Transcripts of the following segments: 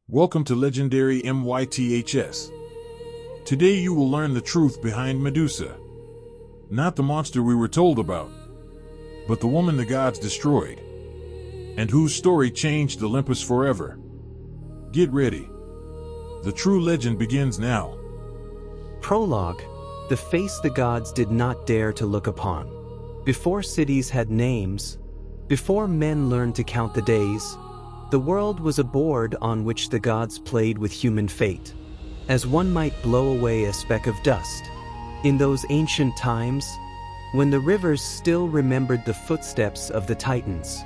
Welcome to Legendary MYTHS. Today you will learn the truth behind Medusa. Not the monster we were told about, but the woman the gods destroyed, and whose story changed Olympus forever. Get ready. The true legend begins now. Prologue. The face the gods did not dare to look upon. Before cities had names, before men learned to count the days, the world was a board on which the gods played with human fate, as one might blow away a speck of dust. In those ancient times, when the rivers still remembered the footsteps of the Titans,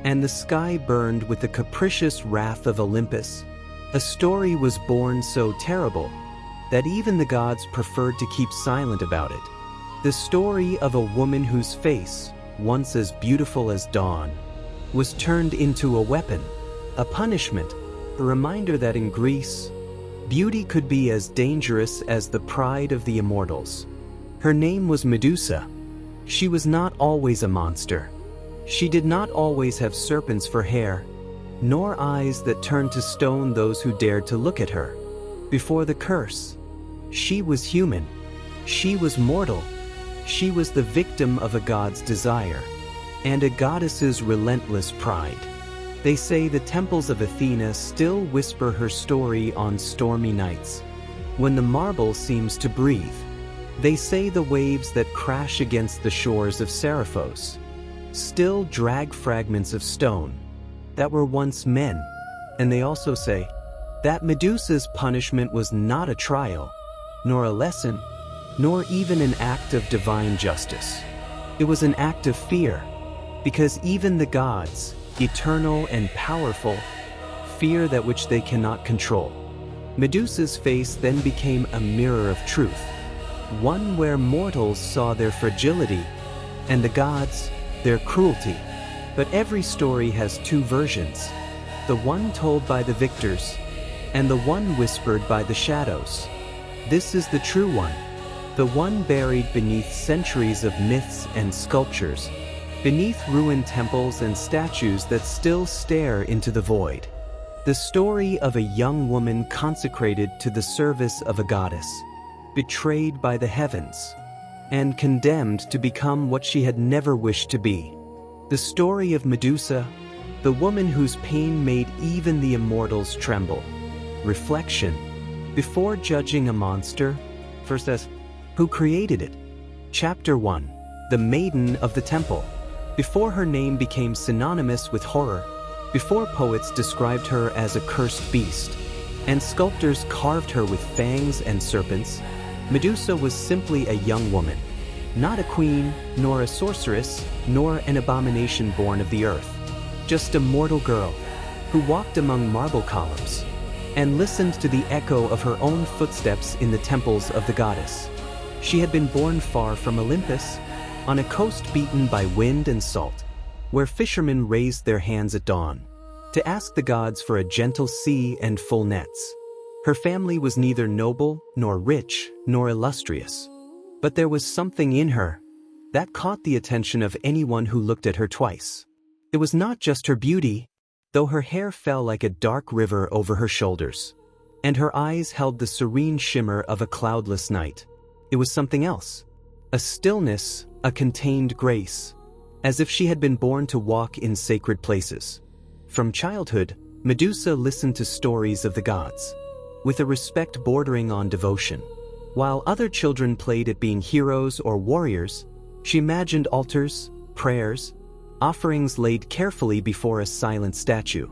and the sky burned with the capricious wrath of Olympus, a story was born so terrible that even the gods preferred to keep silent about it. The story of a woman whose face, once as beautiful as dawn, was turned into a weapon, a punishment, a reminder that in Greece, beauty could be as dangerous as the pride of the immortals. Her name was Medusa. She was not always a monster. She did not always have serpents for hair, nor eyes that turned to stone those who dared to look at her. Before the curse, she was human. She was mortal. She was the victim of a god's desire and a goddess's relentless pride. They say the temples of Athena still whisper her story on stormy nights, when the marble seems to breathe. They say the waves that crash against the shores of Seriphos still drag fragments of stone that were once men. And they also say that Medusa's punishment was not a trial, nor a lesson, nor even an act of divine justice. It was an act of fear, because even the gods, eternal and powerful, fear that which they cannot control. Medusa's face then became a mirror of truth, one where mortals saw their fragility and the gods their cruelty. But every story has two versions, the one told by the victors and the one whispered by the shadows. This is the true one, the one buried beneath centuries of myths and sculptures, beneath ruined temples and statues that still stare into the void. The story of a young woman consecrated to the service of a goddess, betrayed by the heavens, and condemned to become what she had never wished to be. The story of Medusa, the woman whose pain made even the immortals tremble. Reflection. Before judging a monster, first ask, who created it? Chapter 1. The Maiden of the Temple. Before her name became synonymous with horror, before poets described her as a cursed beast, and sculptors carved her with fangs and serpents, Medusa was simply a young woman, not a queen, nor a sorceress, nor an abomination born of the earth, just a mortal girl who walked among marble columns and listened to the echo of her own footsteps in the temples of the goddess. She had been born far from Olympus, on a coast beaten by wind and salt, where fishermen raised their hands at dawn to ask the gods for a gentle sea and full nets. Her family was neither noble, nor rich, nor illustrious, but there was something in her that caught the attention of anyone who looked at her twice. It was not just her beauty, though her hair fell like a dark river over her shoulders, and her eyes held the serene shimmer of a cloudless night. It was something else, a stillness, a contained grace, as if she had been born to walk in sacred places. From childhood, Medusa listened to stories of the gods, with a respect bordering on devotion. While other children played at being heroes or warriors, she imagined altars, prayers, offerings laid carefully before a silent statue.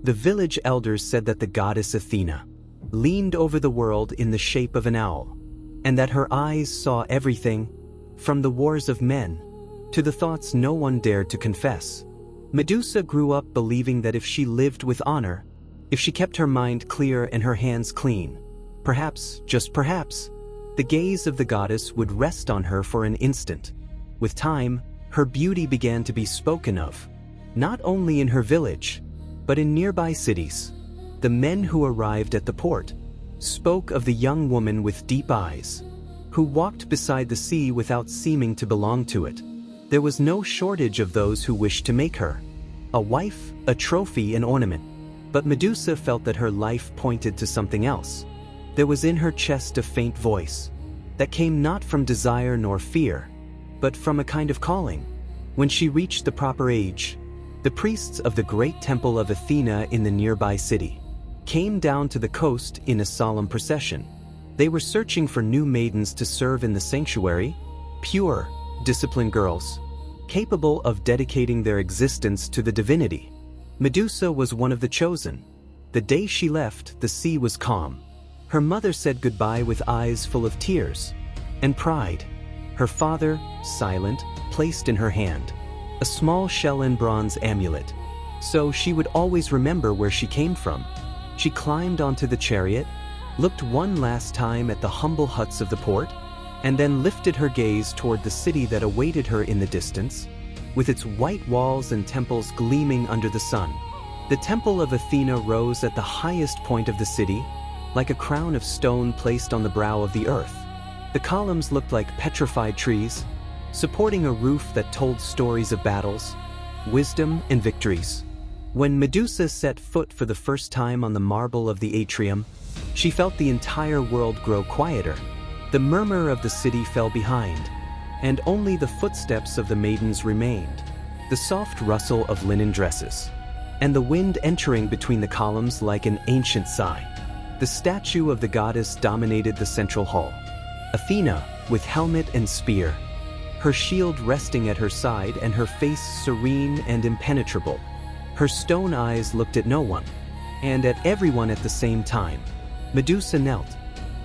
The village elders said that the goddess Athena leaned over the world in the shape of an owl, and that her eyes saw everything, from the wars of men to the thoughts no one dared to confess. Medusa grew up believing that if she lived with honor, if she kept her mind clear and her hands clean, perhaps, just perhaps, the gaze of the goddess would rest on her for an instant. With time, her beauty began to be spoken of, not only in her village, but in nearby cities. The men who arrived at the port spoke of the young woman with deep eyes, who walked beside the sea without seeming to belong to it. There was no shortage of those who wished to make her a wife, a trophy, an ornament. But Medusa felt that her life pointed to something else. There was in her chest a faint voice that came not from desire nor fear, but from a kind of calling. When she reached the proper age, the priests of the great temple of Athena in the nearby city came down to the coast in a solemn procession. They were searching for new maidens to serve in the sanctuary, pure, disciplined girls, capable of dedicating their existence to the divinity. Medusa was one of the chosen. The day she left, the sea was calm. Her mother said goodbye with eyes full of tears and pride. Her father, silent, placed in her hand a small shell and bronze amulet, so she would always remember where she came from. She climbed onto the chariot, looked one last time at the humble huts of the port, and then lifted her gaze toward the city that awaited her in the distance, with its white walls and temples gleaming under the sun. The temple of Athena rose at the highest point of the city, like a crown of stone placed on the brow of the earth. The columns looked like petrified trees, supporting a roof that told stories of battles, wisdom, and victories. When Medusa set foot for the first time on the marble of the atrium, she felt the entire world grow quieter. The murmur of the city fell behind, and only the footsteps of the maidens remained, the soft rustle of linen dresses, and the wind entering between the columns like an ancient sigh. The statue of the goddess dominated the central hall. Athena, with helmet and spear, her shield resting at her side and her face serene and impenetrable. Her stone eyes looked at no one, and at everyone at the same time. Medusa knelt.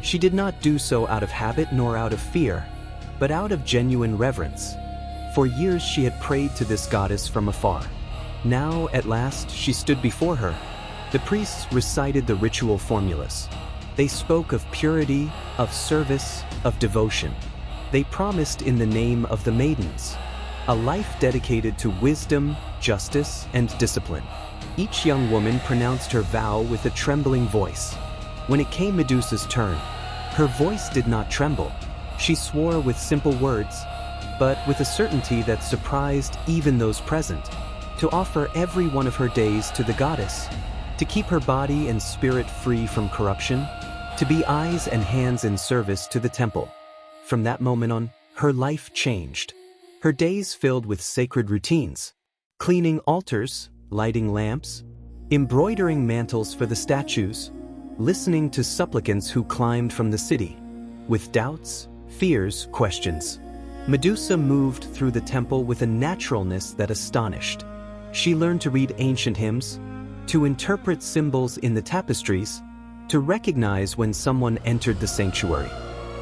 She did not do so out of habit nor out of fear, but out of genuine reverence. For years she had prayed to this goddess from afar. Now, at last, she stood before her. The priests recited the ritual formulas. They spoke of purity, of service, of devotion. They promised in the name of the maidens a life dedicated to wisdom, justice, and discipline. Each young woman pronounced her vow with a trembling voice. When it came Medusa's turn, her voice did not tremble. She swore with simple words, but with a certainty that surprised even those present, to offer every one of her days to the goddess, to keep her body and spirit free from corruption, to be eyes and hands in service to the temple. From that moment on, her life changed. Her days filled with sacred routines, cleaning altars, lighting lamps, embroidering mantles for the statues, listening to supplicants who climbed from the city, with doubts, fears, questions. Medusa moved through the temple with a naturalness that astonished. She learned to read ancient hymns, to interpret symbols in the tapestries, to recognize when someone entered the sanctuary,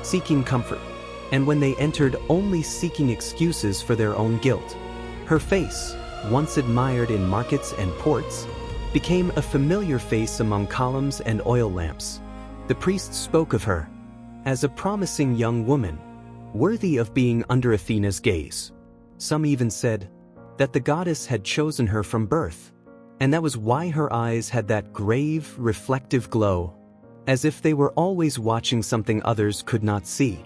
seeking comfort, and when they entered only seeking excuses for their own guilt. Her face, once admired in markets and ports, became a familiar face among columns and oil lamps. The priests spoke of her as a promising young woman, worthy of being under Athena's gaze. Some even said that the goddess had chosen her from birth, and that was why her eyes had that grave, reflective glow, as if they were always watching something others could not see.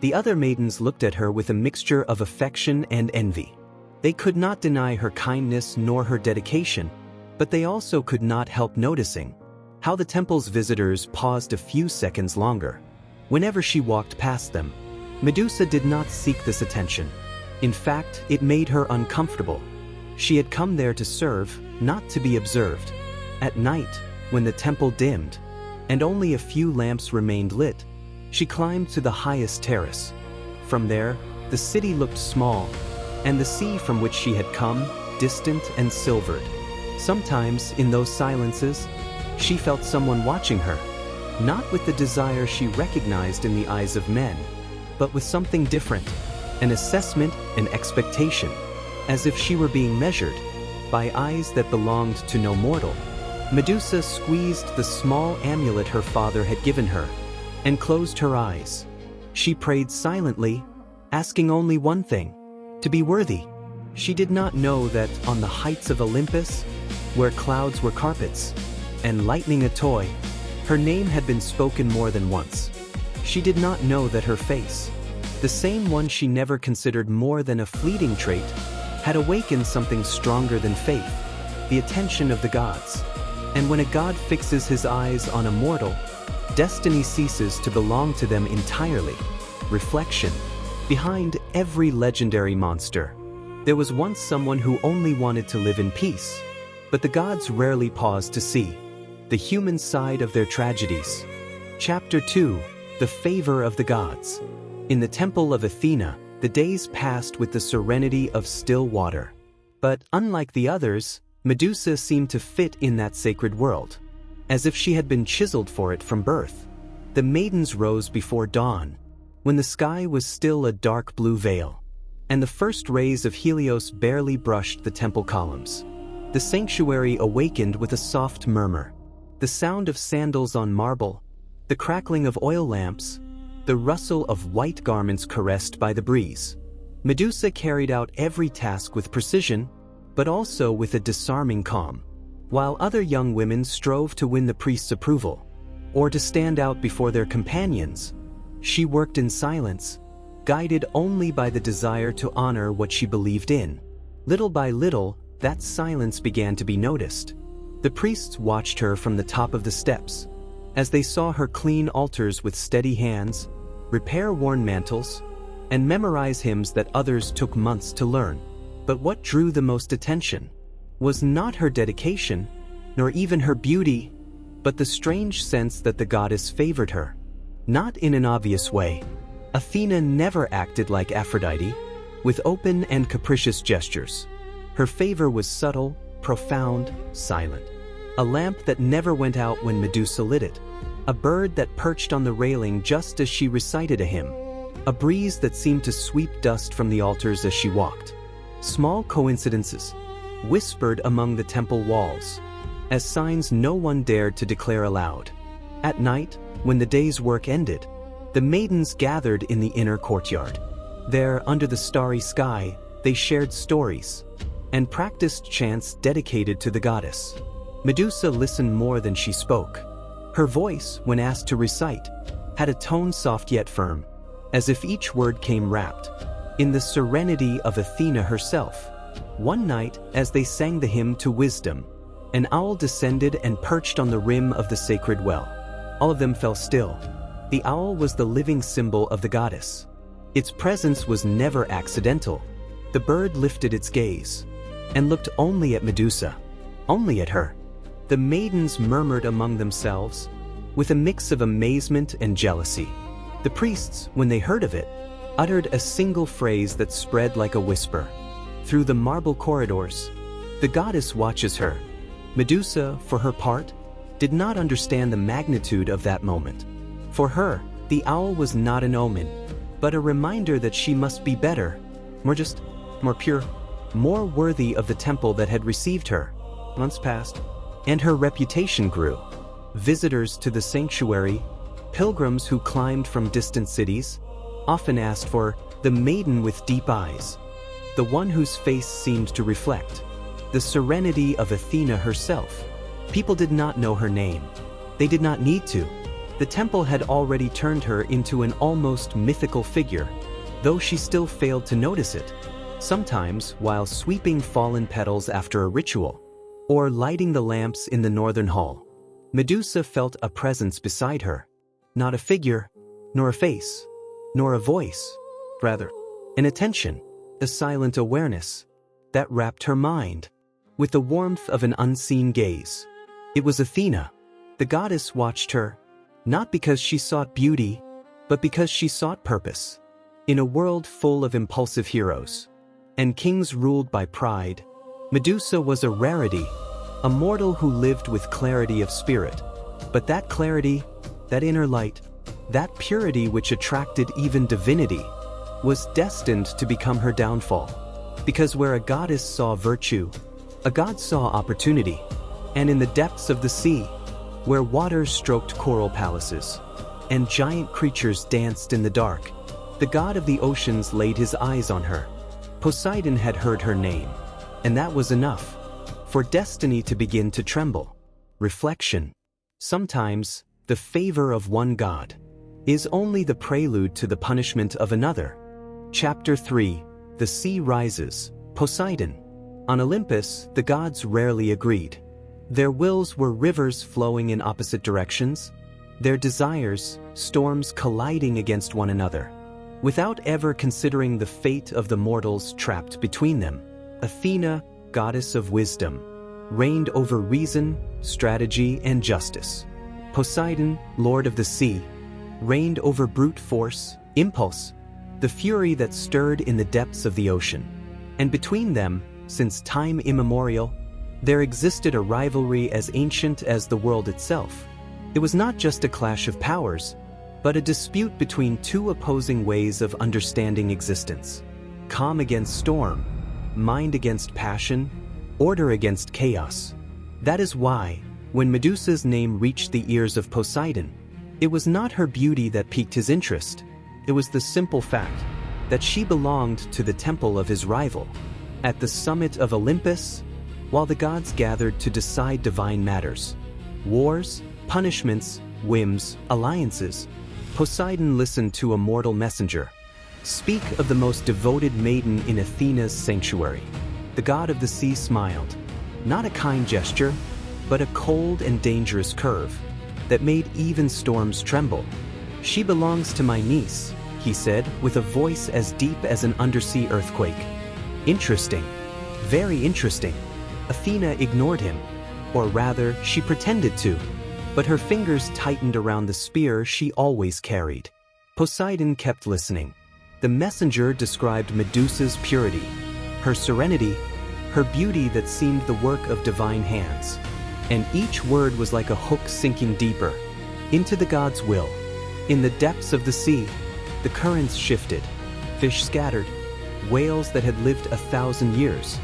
The other maidens looked at her with a mixture of affection and envy. They could not deny her kindness nor her dedication, but they also could not help noticing how the temple's visitors paused a few seconds longer whenever she walked past them. Medusa did not seek this attention. In fact, it made her uncomfortable. She had come there to serve, not to be observed. At night, when the temple dimmed, and only a few lamps remained lit, she climbed to the highest terrace. From there, the city looked small, and the sea from which she had come, distant and silvered. Sometimes, in those silences, she felt someone watching her, not with the desire she recognized in the eyes of men, but with something different, an assessment, an expectation, as if she were being measured by eyes that belonged to no mortal. Medusa squeezed the small amulet her father had given her and closed her eyes. She prayed silently, asking only one thing: to be worthy. She did not know that on the heights of Olympus, where clouds were carpets and lightning a toy, her name had been spoken more than once. She did not know that her face, the same one she never considered more than a fleeting trait, had awakened something stronger than faith, the attention of the gods. And when a god fixes his eyes on a mortal, destiny ceases to belong to them entirely. Reflection. Behind every legendary monster, there was once someone who only wanted to live in peace, but the gods rarely paused to see the human side of their tragedies. Chapter 2. The Favor of the Gods. In the temple of Athena, the days passed with the serenity of still water. But unlike the others, Medusa seemed to fit in that sacred world, as if she had been chiseled for it from birth. The maidens rose before dawn, when the sky was still a dark blue veil, and the first rays of Helios barely brushed the temple columns. The sanctuary awakened with a soft murmur, the sound of sandals on marble, the crackling of oil lamps, the rustle of white garments caressed by the breeze. Medusa carried out every task with precision, but also with a disarming calm. While other young women strove to win the priest's approval, or to stand out before their companions, she worked in silence, guided only by the desire to honor what she believed in. Little by little, that silence began to be noticed. The priests watched her from the top of the steps, as they saw her clean altars with steady hands, repair worn mantles, and memorize hymns that others took months to learn. But what drew the most attention was not her dedication, nor even her beauty, but the strange sense that the goddess favored her. Not in an obvious way. Athena never acted like Aphrodite, with open and capricious gestures. Her favor was subtle, profound, silent. A lamp that never went out when Medusa lit it. A bird that perched on the railing just as she recited a hymn. A breeze that seemed to sweep dust from the altars as she walked. Small coincidences, whispered among the temple walls, as signs no one dared to declare aloud. At night, when the day's work ended, the maidens gathered in the inner courtyard. There, under the starry sky, they shared stories and practiced chants dedicated to the goddess. Medusa listened more than she spoke. Her voice, when asked to recite, had a tone soft yet firm, as if each word came wrapped in the serenity of Athena herself. One night, as they sang the hymn to wisdom, an owl descended and perched on the rim of the sacred well. All of them fell still. The owl was the living symbol of the goddess. Its presence was never accidental. The bird lifted its gaze and looked only at Medusa, only at her. The maidens murmured among themselves, with a mix of amazement and jealousy. The priests, when they heard of it, uttered a single phrase that spread like a whisper. Through the marble corridors, the goddess watches her. Medusa, for her part, did not understand the magnitude of that moment. For her, the owl was not an omen, but a reminder that she must be better, more pure, more worthy of the temple that had received her. Months passed, and her reputation grew. Visitors to the sanctuary, pilgrims who climbed from distant cities, often asked for the maiden with deep eyes, the one whose face seemed to reflect the serenity of Athena herself. People did not know her name. They did not need to. The temple had already turned her into an almost mythical figure, though she still failed to notice it. Sometimes, while sweeping fallen petals after a ritual, or lighting the lamps in the northern hall, Medusa felt a presence beside her. Not a figure, nor a face, nor a voice, rather, an attention, a silent awareness that wrapped her mind with the warmth of an unseen gaze. It was Athena. The goddess watched her, not because she sought beauty, but because she sought purpose. In a world full of impulsive heroes and kings ruled by pride, Medusa was a rarity, a mortal who lived with clarity of spirit. But that clarity, that inner light, that purity which attracted even divinity, was destined to become her downfall. Because where a goddess saw virtue, a god saw opportunity. And in the depths of the sea, where waters stroked coral palaces, and giant creatures danced in the dark, the god of the oceans laid his eyes on her. Poseidon had heard her name, and that was enough for destiny to begin to tremble. Reflection. Sometimes, the favor of one god is only the prelude to the punishment of another. Chapter 3. The sea rises. Poseidon. On Olympus, the gods rarely agreed. Their wills were rivers flowing in opposite directions, their desires, storms colliding against one another. Without ever considering the fate of the mortals trapped between them, Athena, goddess of wisdom, reigned over reason, strategy, and justice. Poseidon, lord of the sea, reigned over brute force, impulse, the fury that stirred in the depths of the ocean. And between them, since time immemorial, there existed a rivalry as ancient as the world itself. It was not just a clash of powers, but a dispute between two opposing ways of understanding existence. Calm against storm, mind against passion, order against chaos. That is why, when Medusa's name reached the ears of Poseidon, it was not her beauty that piqued his interest. It was the simple fact that she belonged to the temple of his rival. At the summit of Olympus, while the gods gathered to decide divine matters, wars, punishments, whims, alliances, Poseidon listened to a mortal messenger speak of the most devoted maiden in Athena's sanctuary. The god of the sea smiled, not a kind gesture, but a cold and dangerous curve that made even storms tremble. "She belongs to my niece," he said, with a voice as deep as an undersea earthquake. "Interesting. Very interesting." Athena ignored him, or rather, she pretended to, but her fingers tightened around the spear she always carried. Poseidon kept listening. The messenger described Medusa's purity, her serenity, her beauty that seemed the work of divine hands. And each word was like a hook sinking deeper into the god's will. In the depths of the sea, the currents shifted, fish scattered, whales that had lived 1,000 years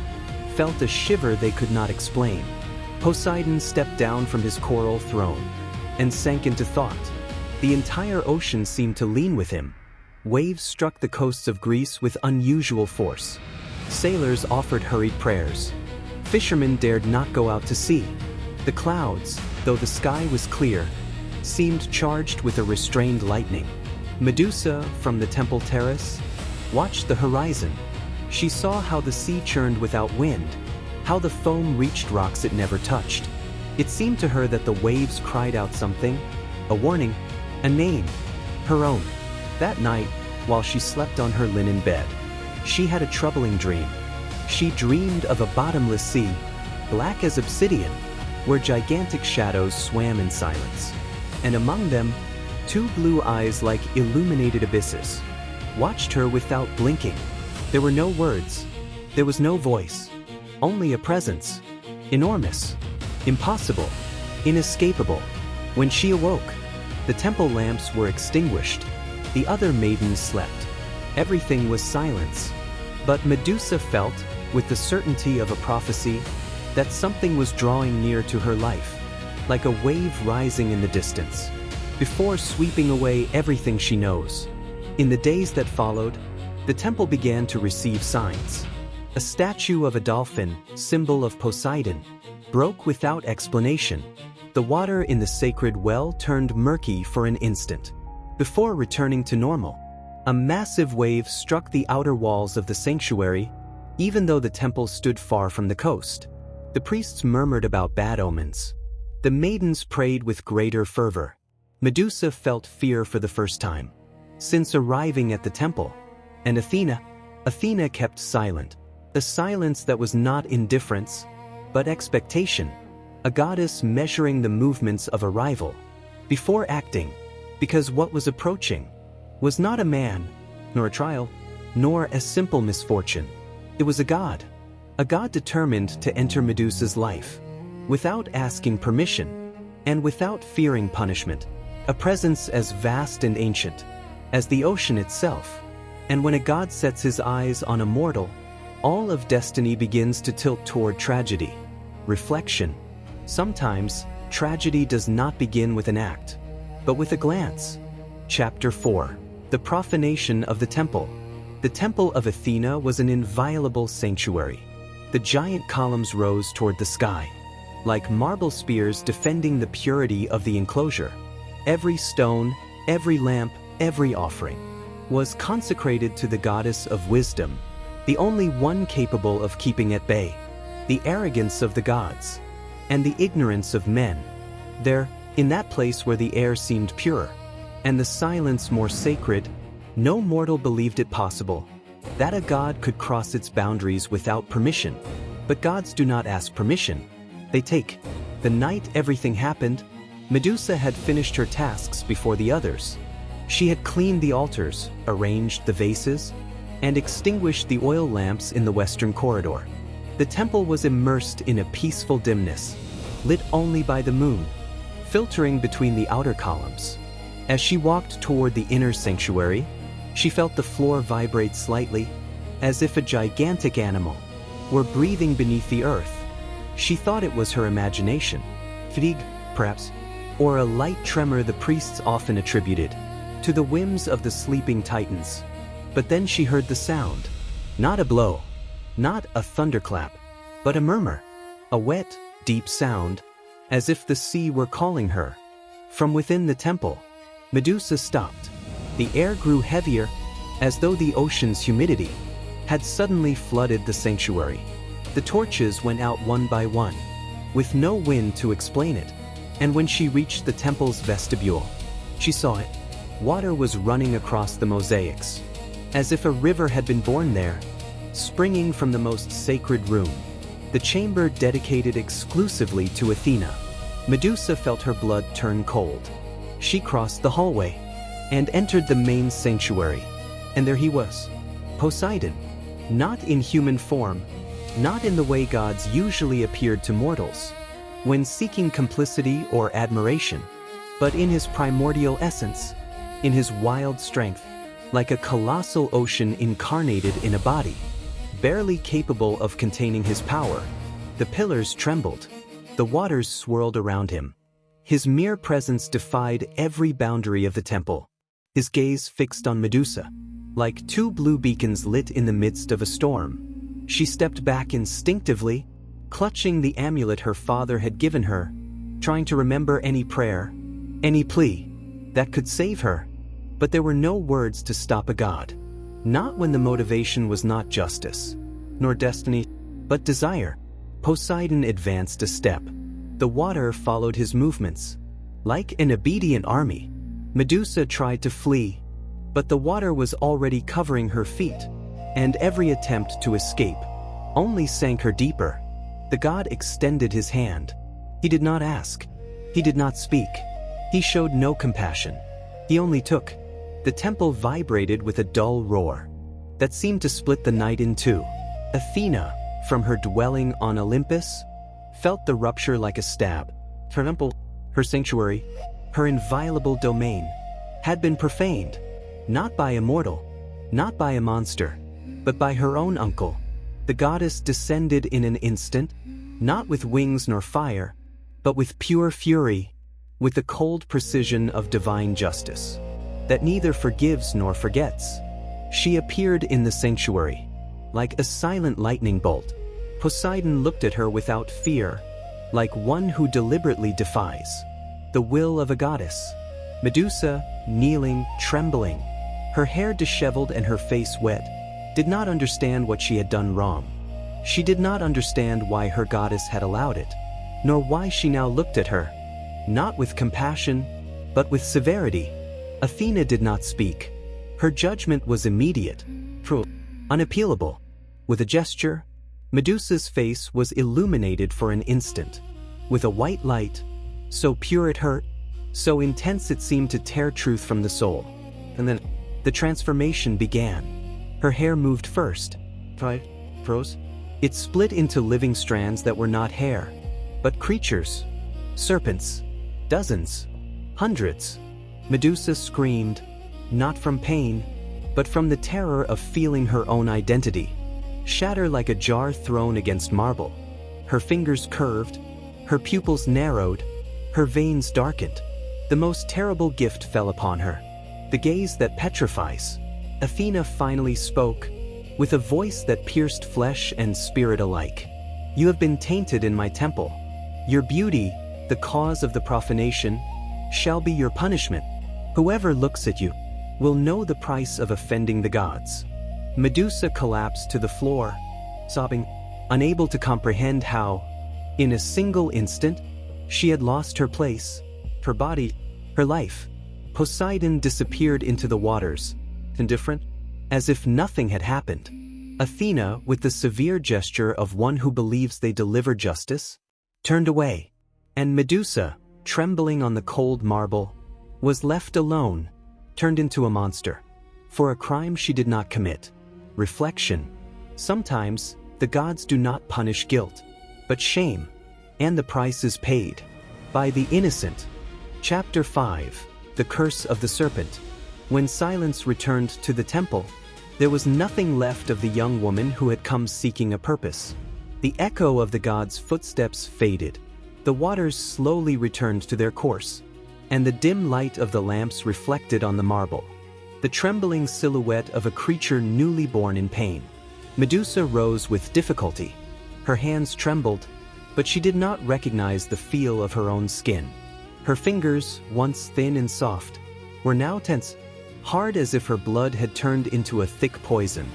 felt a shiver they could not explain. Poseidon stepped down from his coral throne and sank into thought. The entire ocean seemed to lean with him. Waves struck the coasts of Greece with unusual force. Sailors offered hurried prayers. Fishermen dared not go out to sea. The clouds, though the sky was clear, seemed charged with a restrained lightning. Medusa, from the temple terrace, watched the horizon. She saw how the sea churned without wind, how the foam reached rocks it never touched. It seemed to her that the waves cried out something, a warning, a name, her own. That night, while she slept on her linen bed, she had a troubling dream. She dreamed of a bottomless sea, black as obsidian, where gigantic shadows swam in silence. And among them, two blue eyes like illuminated abysses watched her without blinking. There were no words. There was no voice. Only a presence. Enormous. Impossible. Inescapable. When she awoke, the temple lamps were extinguished. The other maidens slept. Everything was silence. But Medusa felt, with the certainty of a prophecy, that something was drawing near to her life, like a wave rising in the distance, before sweeping away everything she knows. In the days that followed, the temple began to receive signs. A statue of a dolphin, symbol of Poseidon, broke without explanation. The water in the sacred well turned murky for an instant, before returning to normal. A massive wave struck the outer walls of the sanctuary, even though the temple stood far from the coast. The priests murmured about bad omens. The maidens prayed with greater fervor. Medusa felt fear for the first time since arriving at the temple. And Athena kept silent. A silence that was not indifference, but expectation. A goddess measuring the movements of a rival before acting, because what was approaching was not a man, nor a trial, nor a simple misfortune. It was a god determined to enter Medusa's life, without asking permission, and without fearing punishment. A presence as vast and ancient as the ocean itself. And when a god sets his eyes on a mortal, all of destiny begins to tilt toward tragedy. Reflection. Sometimes, tragedy does not begin with an act, but with a glance. Chapter 4. The profanation of the temple. The temple of Athena was an inviolable sanctuary. The giant columns rose toward the sky, like marble spears defending the purity of the enclosure. Every stone, every lamp, every offering was consecrated to the goddess of wisdom, the only one capable of keeping at bay the arrogance of the gods. and the ignorance of men. There, in that place where the air seemed pure, and the silence more sacred, no mortal believed it possible that a god could cross its boundaries without permission. But gods do not ask permission, they take. The night everything happened, Medusa had finished her tasks before the others. She had cleaned the altars, arranged the vases, and extinguished the oil lamps in the western corridor. The temple was immersed in a peaceful dimness, lit only by the moon, filtering between the outer columns. As she walked toward the inner sanctuary, she felt the floor vibrate slightly, as if a gigantic animal were breathing beneath the earth. She thought it was her imagination, fatigue, perhaps, or a light tremor the priests often attributed to the whims of the sleeping titans. But then she heard the sound, not a blow, not a thunderclap, but a murmur, a wet, deep sound, as if the sea were calling her. From within the temple, Medusa stopped. The air grew heavier, as though the ocean's humidity had suddenly flooded the sanctuary. The torches went out one by one, with no wind to explain it, and when she reached the temple's vestibule, she saw it. Water was running across the mosaics, as if a river had been born there, springing from the most sacred room, the chamber dedicated exclusively to Athena. Medusa felt her blood turn cold. She crossed the hallway and entered the main sanctuary, and there he was, Poseidon, not in human form, not in the way gods usually appeared to mortals when seeking complicity or admiration, but in his primordial essence, in his wild strength, like a colossal ocean incarnated in a body, barely capable of containing his power. The pillars trembled, the waters swirled around him. His mere presence defied every boundary of the temple. His gaze fixed on Medusa, like two blue beacons lit in the midst of a storm. She stepped back instinctively, clutching the amulet her father had given her, trying to remember any prayer, any plea that could save her. But there were no words to stop a god. Not when the motivation was not justice, nor destiny, but desire. Poseidon advanced a step. The water followed his movements. Like an obedient army, Medusa tried to flee, but the water was already covering her feet, and every attempt to escape only sank her deeper. The god extended his hand. He did not ask. He did not speak. He showed no compassion. He only took. The temple vibrated with a dull roar that seemed to split the night in two. Athena, from her dwelling on Olympus, felt the rupture like a stab. Her temple, her sanctuary, her inviolable domain, had been profaned, not by a mortal, not by a monster, but by her own uncle. The goddess descended in an instant, not with wings nor fire, but with pure fury, with the cold precision of divine justice that neither forgives nor forgets. She appeared in the sanctuary, like a silent lightning bolt. Poseidon looked at her without fear, like one who deliberately defies the will of a goddess. Medusa, kneeling, trembling, her hair disheveled and her face wet, did not understand what she had done wrong. She did not understand why her goddess had allowed it, nor why she now looked at her, not with compassion, but with severity. Athena did not speak. Her judgment was immediate, cruel, unappealable. With a gesture, Medusa's face was illuminated for an instant, with a white light, so pure it hurt, so intense it seemed to tear truth from the soul. And then, the transformation began. Her hair moved first. Froze. It split into living strands that were not hair, but creatures. Serpents. Dozens. Hundreds. Medusa screamed, not from pain, but from the terror of feeling her own identity shatter like a jar thrown against marble. Her fingers curved, her pupils narrowed, her veins darkened. The most terrible gift fell upon her, the gaze that petrifies. Athena finally spoke, with a voice that pierced flesh and spirit alike. You have been tainted in my temple. Your beauty, the cause of the profanation, shall be your punishment. Whoever looks at you will know the price of offending the gods. Medusa collapsed to the floor, sobbing, unable to comprehend how, In a single instant, she had lost her place, her body, her life. Poseidon disappeared into the waters, indifferent, as if nothing had happened. Athena, with the severe gesture of one who believes they deliver justice, turned away, and Medusa, trembling on the cold marble, was left alone, turned into a monster, for a crime she did not commit. Reflection. Sometimes, the gods do not punish guilt, but shame, and the price is paid by the innocent. Chapter 5. The Curse of the Serpent. When silence returned to the temple, there was nothing left of the young woman who had come seeking a purpose. The echo of the gods' footsteps faded. The waters slowly returned to their course, and the dim light of the lamps reflected on the marble the trembling silhouette of a creature newly born in pain. Medusa rose with difficulty. Her hands trembled, but she did not recognize the feel of her own skin. Her fingers, once thin and soft, were now tense, hard as if her blood had turned into a thick poison.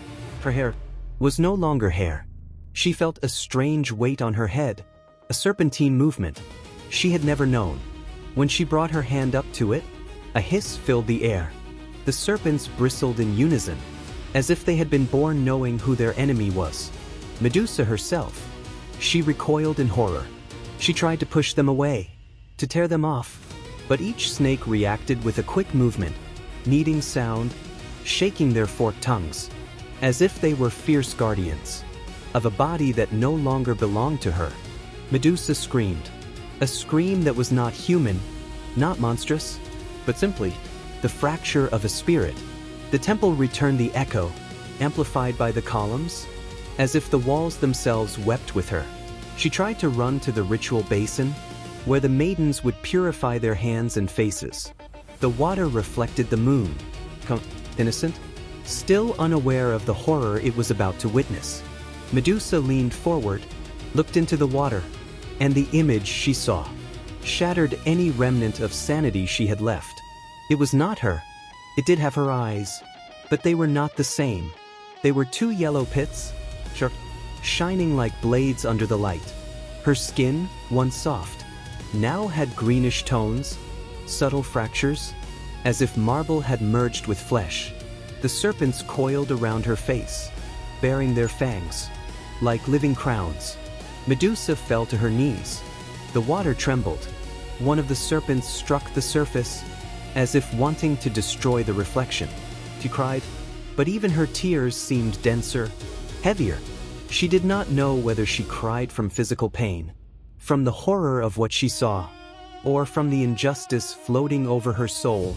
Her hair was no longer hair. She felt a strange weight on her head, a serpentine movement she had never known. When she brought her hand up to it, a hiss filled the air. The serpents bristled in unison, as if they had been born knowing who their enemy was. Medusa herself. She recoiled in horror. She tried to push them away, to tear them off, but each snake reacted with a quick movement, kneading sound, shaking their forked tongues, as if they were fierce guardians of a body that no longer belonged to her. Medusa screamed, a scream that was not human, not monstrous, but simply the fracture of a spirit. The temple returned the echo, amplified by the columns, as if the walls themselves wept with her. She tried to run to the ritual basin, where the maidens would purify their hands and faces. The water reflected the moon, innocent, still unaware of the horror it was about to witness. Medusa leaned forward, looked into the water, and the image she saw shattered any remnant of sanity she had left. It was not her. It did have her eyes, but they were not the same. They were two yellow pits, shining like blades under the light. Her skin, once soft, now had greenish tones, subtle fractures, as if marble had merged with flesh. The serpents coiled around her face, bearing their fangs, like living crowns. Medusa fell to her knees. The water trembled. One of the serpents struck the surface, as if wanting to destroy the reflection. She cried, but even her tears seemed denser, heavier. She did not know whether she cried from physical pain, from the horror of what she saw, or from the injustice floating over her soul,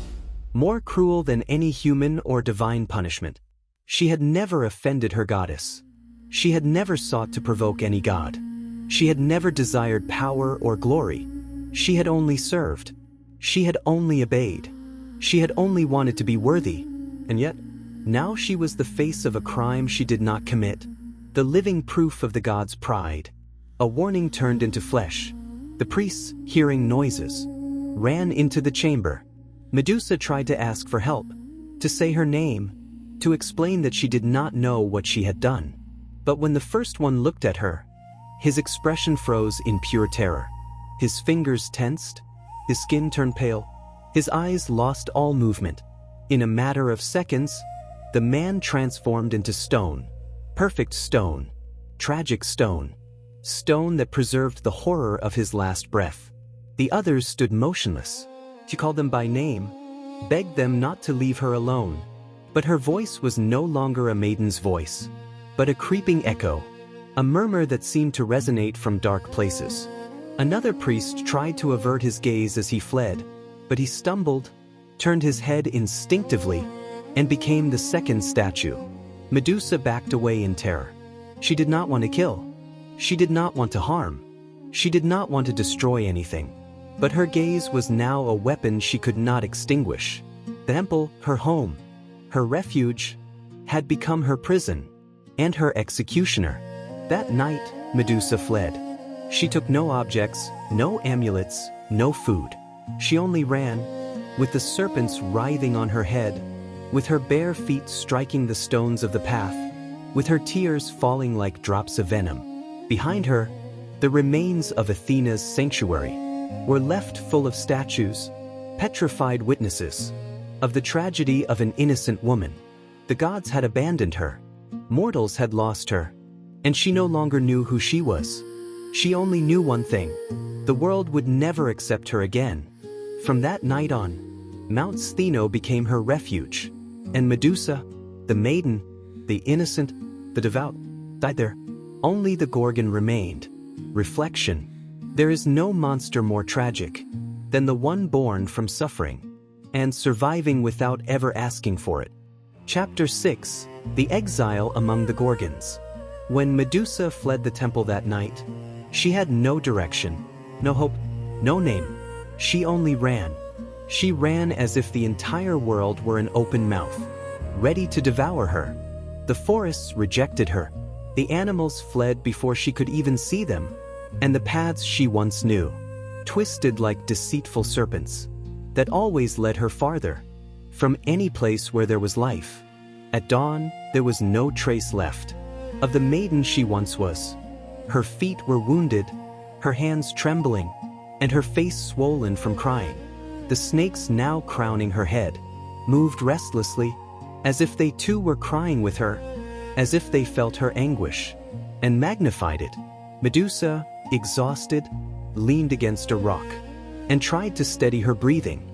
more cruel than any human or divine punishment. She had never offended her goddess. She had never sought to provoke any god. She had never desired power or glory. She had only served. She had only obeyed. She had only wanted to be worthy. And yet, now she was the face of a crime she did not commit, the living proof of the gods' pride. A warning turned into flesh. The priests, hearing noises, ran into the chamber. Medusa tried to ask for help, to say her name, to explain that she did not know what she had done. But when the first one looked at her, his expression froze in pure terror. His fingers tensed, his skin turned pale, his eyes lost all movement. In a matter of seconds, the man transformed into stone. Perfect stone. Tragic stone. Stone that preserved the horror of his last breath. The others stood motionless. She called them by name, begged them not to leave her alone. But her voice was no longer a maiden's voice, but a creeping echo, a murmur that seemed to resonate from dark places. Another priest tried to avert his gaze as he fled, but he stumbled, turned his head instinctively, and became the second statue. Medusa backed away in terror. She did not want to kill. She did not want to harm. She did not want to destroy anything. But her gaze was now a weapon she could not extinguish. The temple, her home, her refuge, had become her prison, and her executioner. That night, Medusa fled. She took no objects, no amulets, no food. She only ran, with the serpents writhing on her head, with her bare feet striking the stones of the path, with her tears falling like drops of venom. Behind her, The remains of Athena's sanctuary were left full of statues, petrified witnesses of the tragedy of an innocent woman. The gods had abandoned her. Mortals had lost her. And she no longer knew who she was. She only knew one thing: the world would never accept her again. From that night on, Mount Stheno became her refuge. And Medusa, the maiden, the innocent, the devout, died there. Only the Gorgon remained. Reflection. There is no monster more tragic than the one born from suffering and surviving without ever asking for it. Chapter 6. The Exile Among the Gorgons. When Medusa fled the temple that night, she had no direction, no hope, no name. She only ran. She ran as if the entire world were an open mouth, ready to devour her. The forests rejected her. The animals fled before she could even see them, and the paths she once knew, twisted like deceitful serpents, that always led her farther from any place where there was life. At dawn, there was no trace left of the maiden she once was. Her feet were wounded, her hands trembling, and her face swollen from crying. The snakes, now crowning her head, moved restlessly, as if they too were crying with her, as if they felt her anguish, and magnified it. Medusa, exhausted, leaned against a rock, and tried to steady her breathing.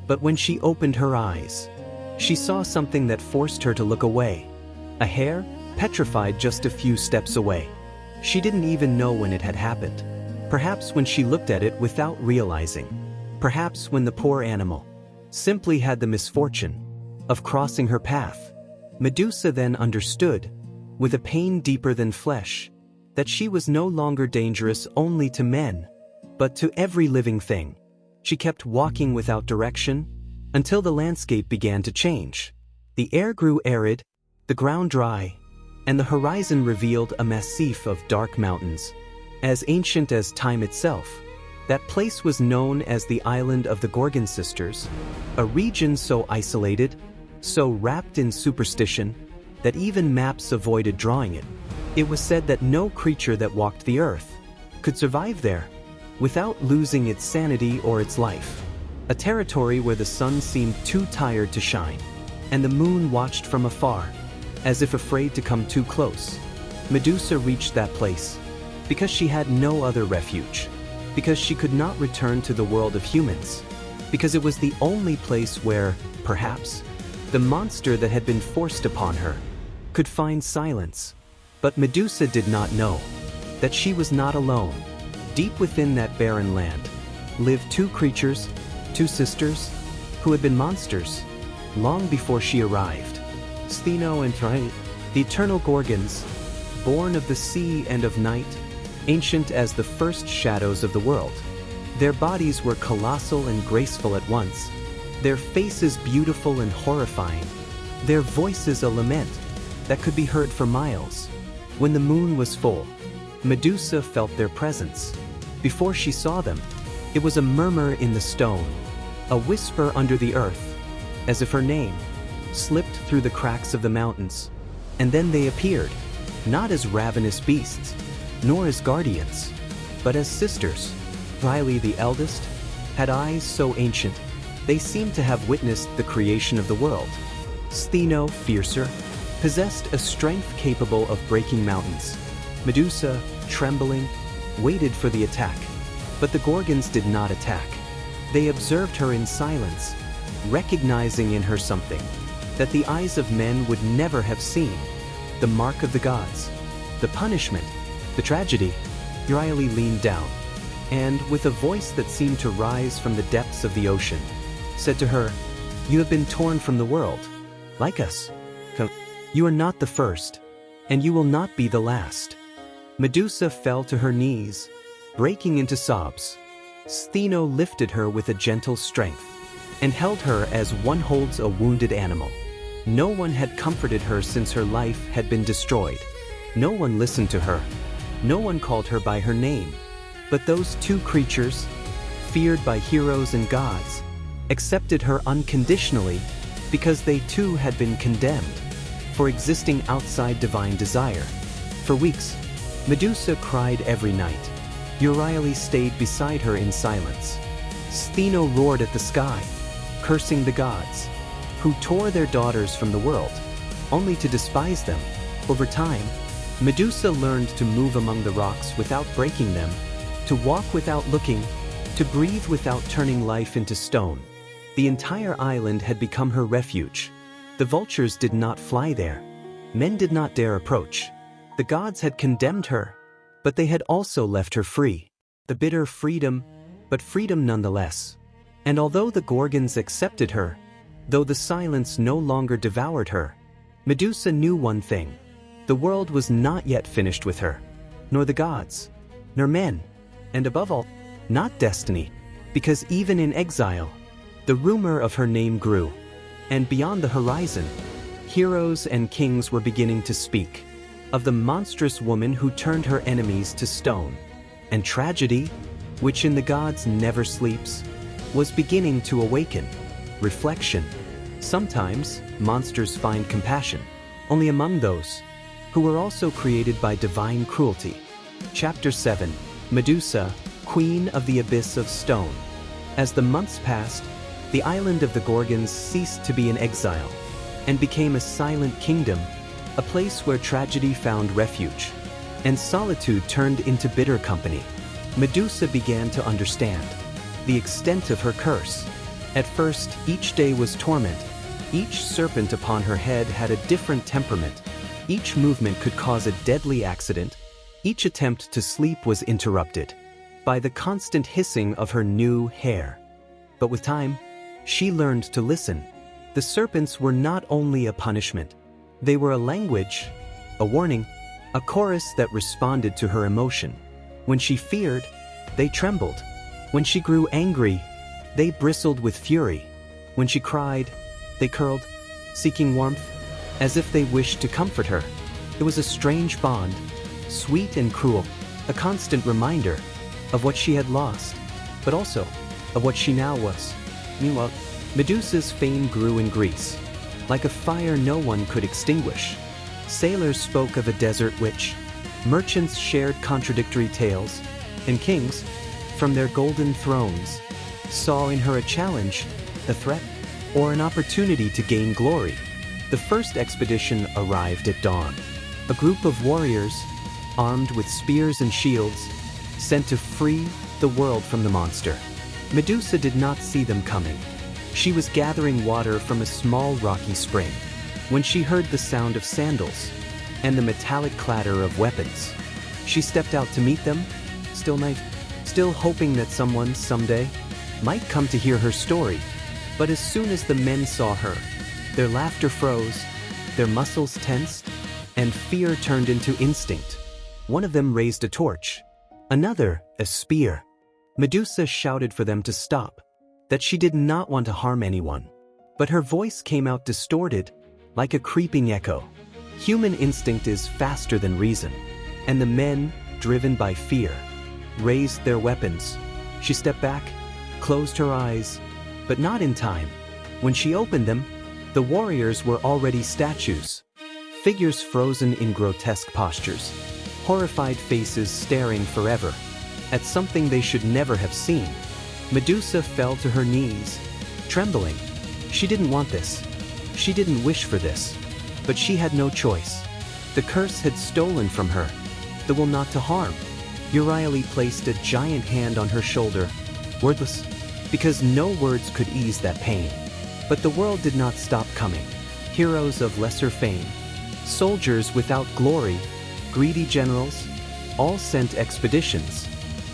But when she opened her eyes, she saw something that forced her to look away. A hare, petrified just a few steps away. She didn't even know when it had happened. Perhaps when she looked at it without realizing. Perhaps when the poor animal simply had the misfortune of crossing her path. Medusa then understood, with a pain deeper than flesh, that she was no longer dangerous only to men, but to every living thing. She kept walking without direction, until the landscape began to change. The air grew arid, the ground dry, and the horizon revealed a massif of dark mountains, as ancient as time itself. That place was known as the island of the Gorgon sisters, a region so isolated, so wrapped in superstition, that even maps avoided drawing it. It was said that no creature that walked the earth could survive there without losing its sanity or its life. A territory where the sun seemed too tired to shine, and the moon watched from afar, as if afraid to come too close. Medusa reached that place because she had no other refuge, because she could not return to the world of humans, because it was the only place where, perhaps, the monster that had been forced upon her could find silence. But Medusa did not know that she was not alone. Deep within that barren land lived two creatures, two sisters, who had been monsters long before she arrived. Stheno and Triton, the eternal Gorgons, born of the sea and of night, ancient as the first shadows of the world. Their bodies were colossal and graceful at once, their faces beautiful and horrifying, their voices a lament that could be heard for miles. When the moon was full, Medusa felt their presence. Before she saw them, it was a murmur in the stone, a whisper under the earth, as if her name slipped through the cracks of the mountains. And then they appeared, not as ravenous beasts, nor as guardians, but as sisters. Riley, the eldest, had eyes so ancient, they seemed to have witnessed the creation of the world. Stheno, fiercer, possessed a strength capable of breaking mountains. Medusa, trembling, waited for the attack. But the Gorgons did not attack. They observed her in silence, recognizing in her something that the eyes of men would never have seen. The mark of the gods, the punishment, the tragedy. Riley leaned down, and with a voice that seemed to rise from the depths of the ocean, said to her, "You have been torn from the world, like us. You are not the first, and you will not be the last." Medusa fell to her knees, breaking into sobs. Stheno lifted her with a gentle strength, and held her as one holds a wounded animal. No one had comforted her since her life had been destroyed. No one listened to her. No one called her by her name. But those two creatures, feared by heroes and gods, accepted her unconditionally because they too had been condemned for existing outside divine desire. For weeks, Medusa cried every night, Euryale stayed beside her in silence. Athena roared at the sky, cursing the gods, who tore their daughters from the world, only to despise them. Over time, Medusa learned to move among the rocks without breaking them, to walk without looking, to breathe without turning life into stone. The entire island had become her refuge. The vultures did not fly there. Men did not dare approach. The gods had condemned her, but they had also left her free. The bitter freedom, but freedom nonetheless. And although the Gorgons accepted her, though the silence no longer devoured her, Medusa knew one thing. The world was not yet finished with her, nor the gods, nor men, and above all, not destiny, because even in exile, the rumor of her name grew, and beyond the horizon, heroes and kings were beginning to speak of the monstrous woman who turned her enemies to stone. And tragedy, which in the gods never sleeps, was beginning to awaken. Reflection. Sometimes, monsters find compassion, only among those who were also created by divine cruelty. Chapter 7. Medusa, Queen of the Abyss of Stone. As the months passed, the island of the Gorgons ceased to be an exile, and became a silent kingdom, a place where tragedy found refuge, and solitude turned into bitter company. Medusa began to understand the extent of her curse. At first, each day was torment. Each serpent upon her head had a different temperament. Each movement could cause a deadly accident. Each attempt to sleep was interrupted by the constant hissing of her new hair. But with time, she learned to listen. The serpents were not only a punishment. They were a language, a warning, a chorus that responded to her emotion. When she feared, they trembled. When she grew angry, they bristled with fury. When she cried, they curled, seeking warmth, as if they wished to comfort her. It was a strange bond, sweet and cruel, a constant reminder of what she had lost, but also of what she now was. Meanwhile, Medusa's fame grew in Greece, like a fire no one could extinguish. Sailors spoke of a desert witch, merchants shared contradictory tales, and kings, from their golden thrones, saw in her a challenge, a threat, or an opportunity to gain glory. The first expedition arrived at dawn. A group of warriors, armed with spears and shields, sent to free the world from the monster. Medusa did not see them coming. She was gathering water from a small rocky spring when she heard the sound of sandals and the metallic clatter of weapons. She stepped out to meet them, still hoping that someone, someday, might come to hear her story. But as soon as the men saw her, their laughter froze, their muscles tensed, and fear turned into instinct. One of them raised a torch, another a spear. Medusa shouted for them to stop, that she did not want to harm anyone. But her voice came out distorted, like a creeping echo. Human instinct is faster than reason, and the men, driven by fear, raised their weapons. She stepped back, closed her eyes, but not in time. When she opened them, the warriors were already statues, figures frozen in grotesque postures, horrified faces staring forever at something they should never have seen. Medusa fell to her knees, trembling. She didn't want this. She didn't wish for this. But she had no choice. The curse had stolen from her the will not to harm. Euryale placed a giant hand on her shoulder, wordless, because no words could ease that pain. But the world did not stop coming. Heroes of lesser fame, soldiers without glory, greedy generals, all sent expeditions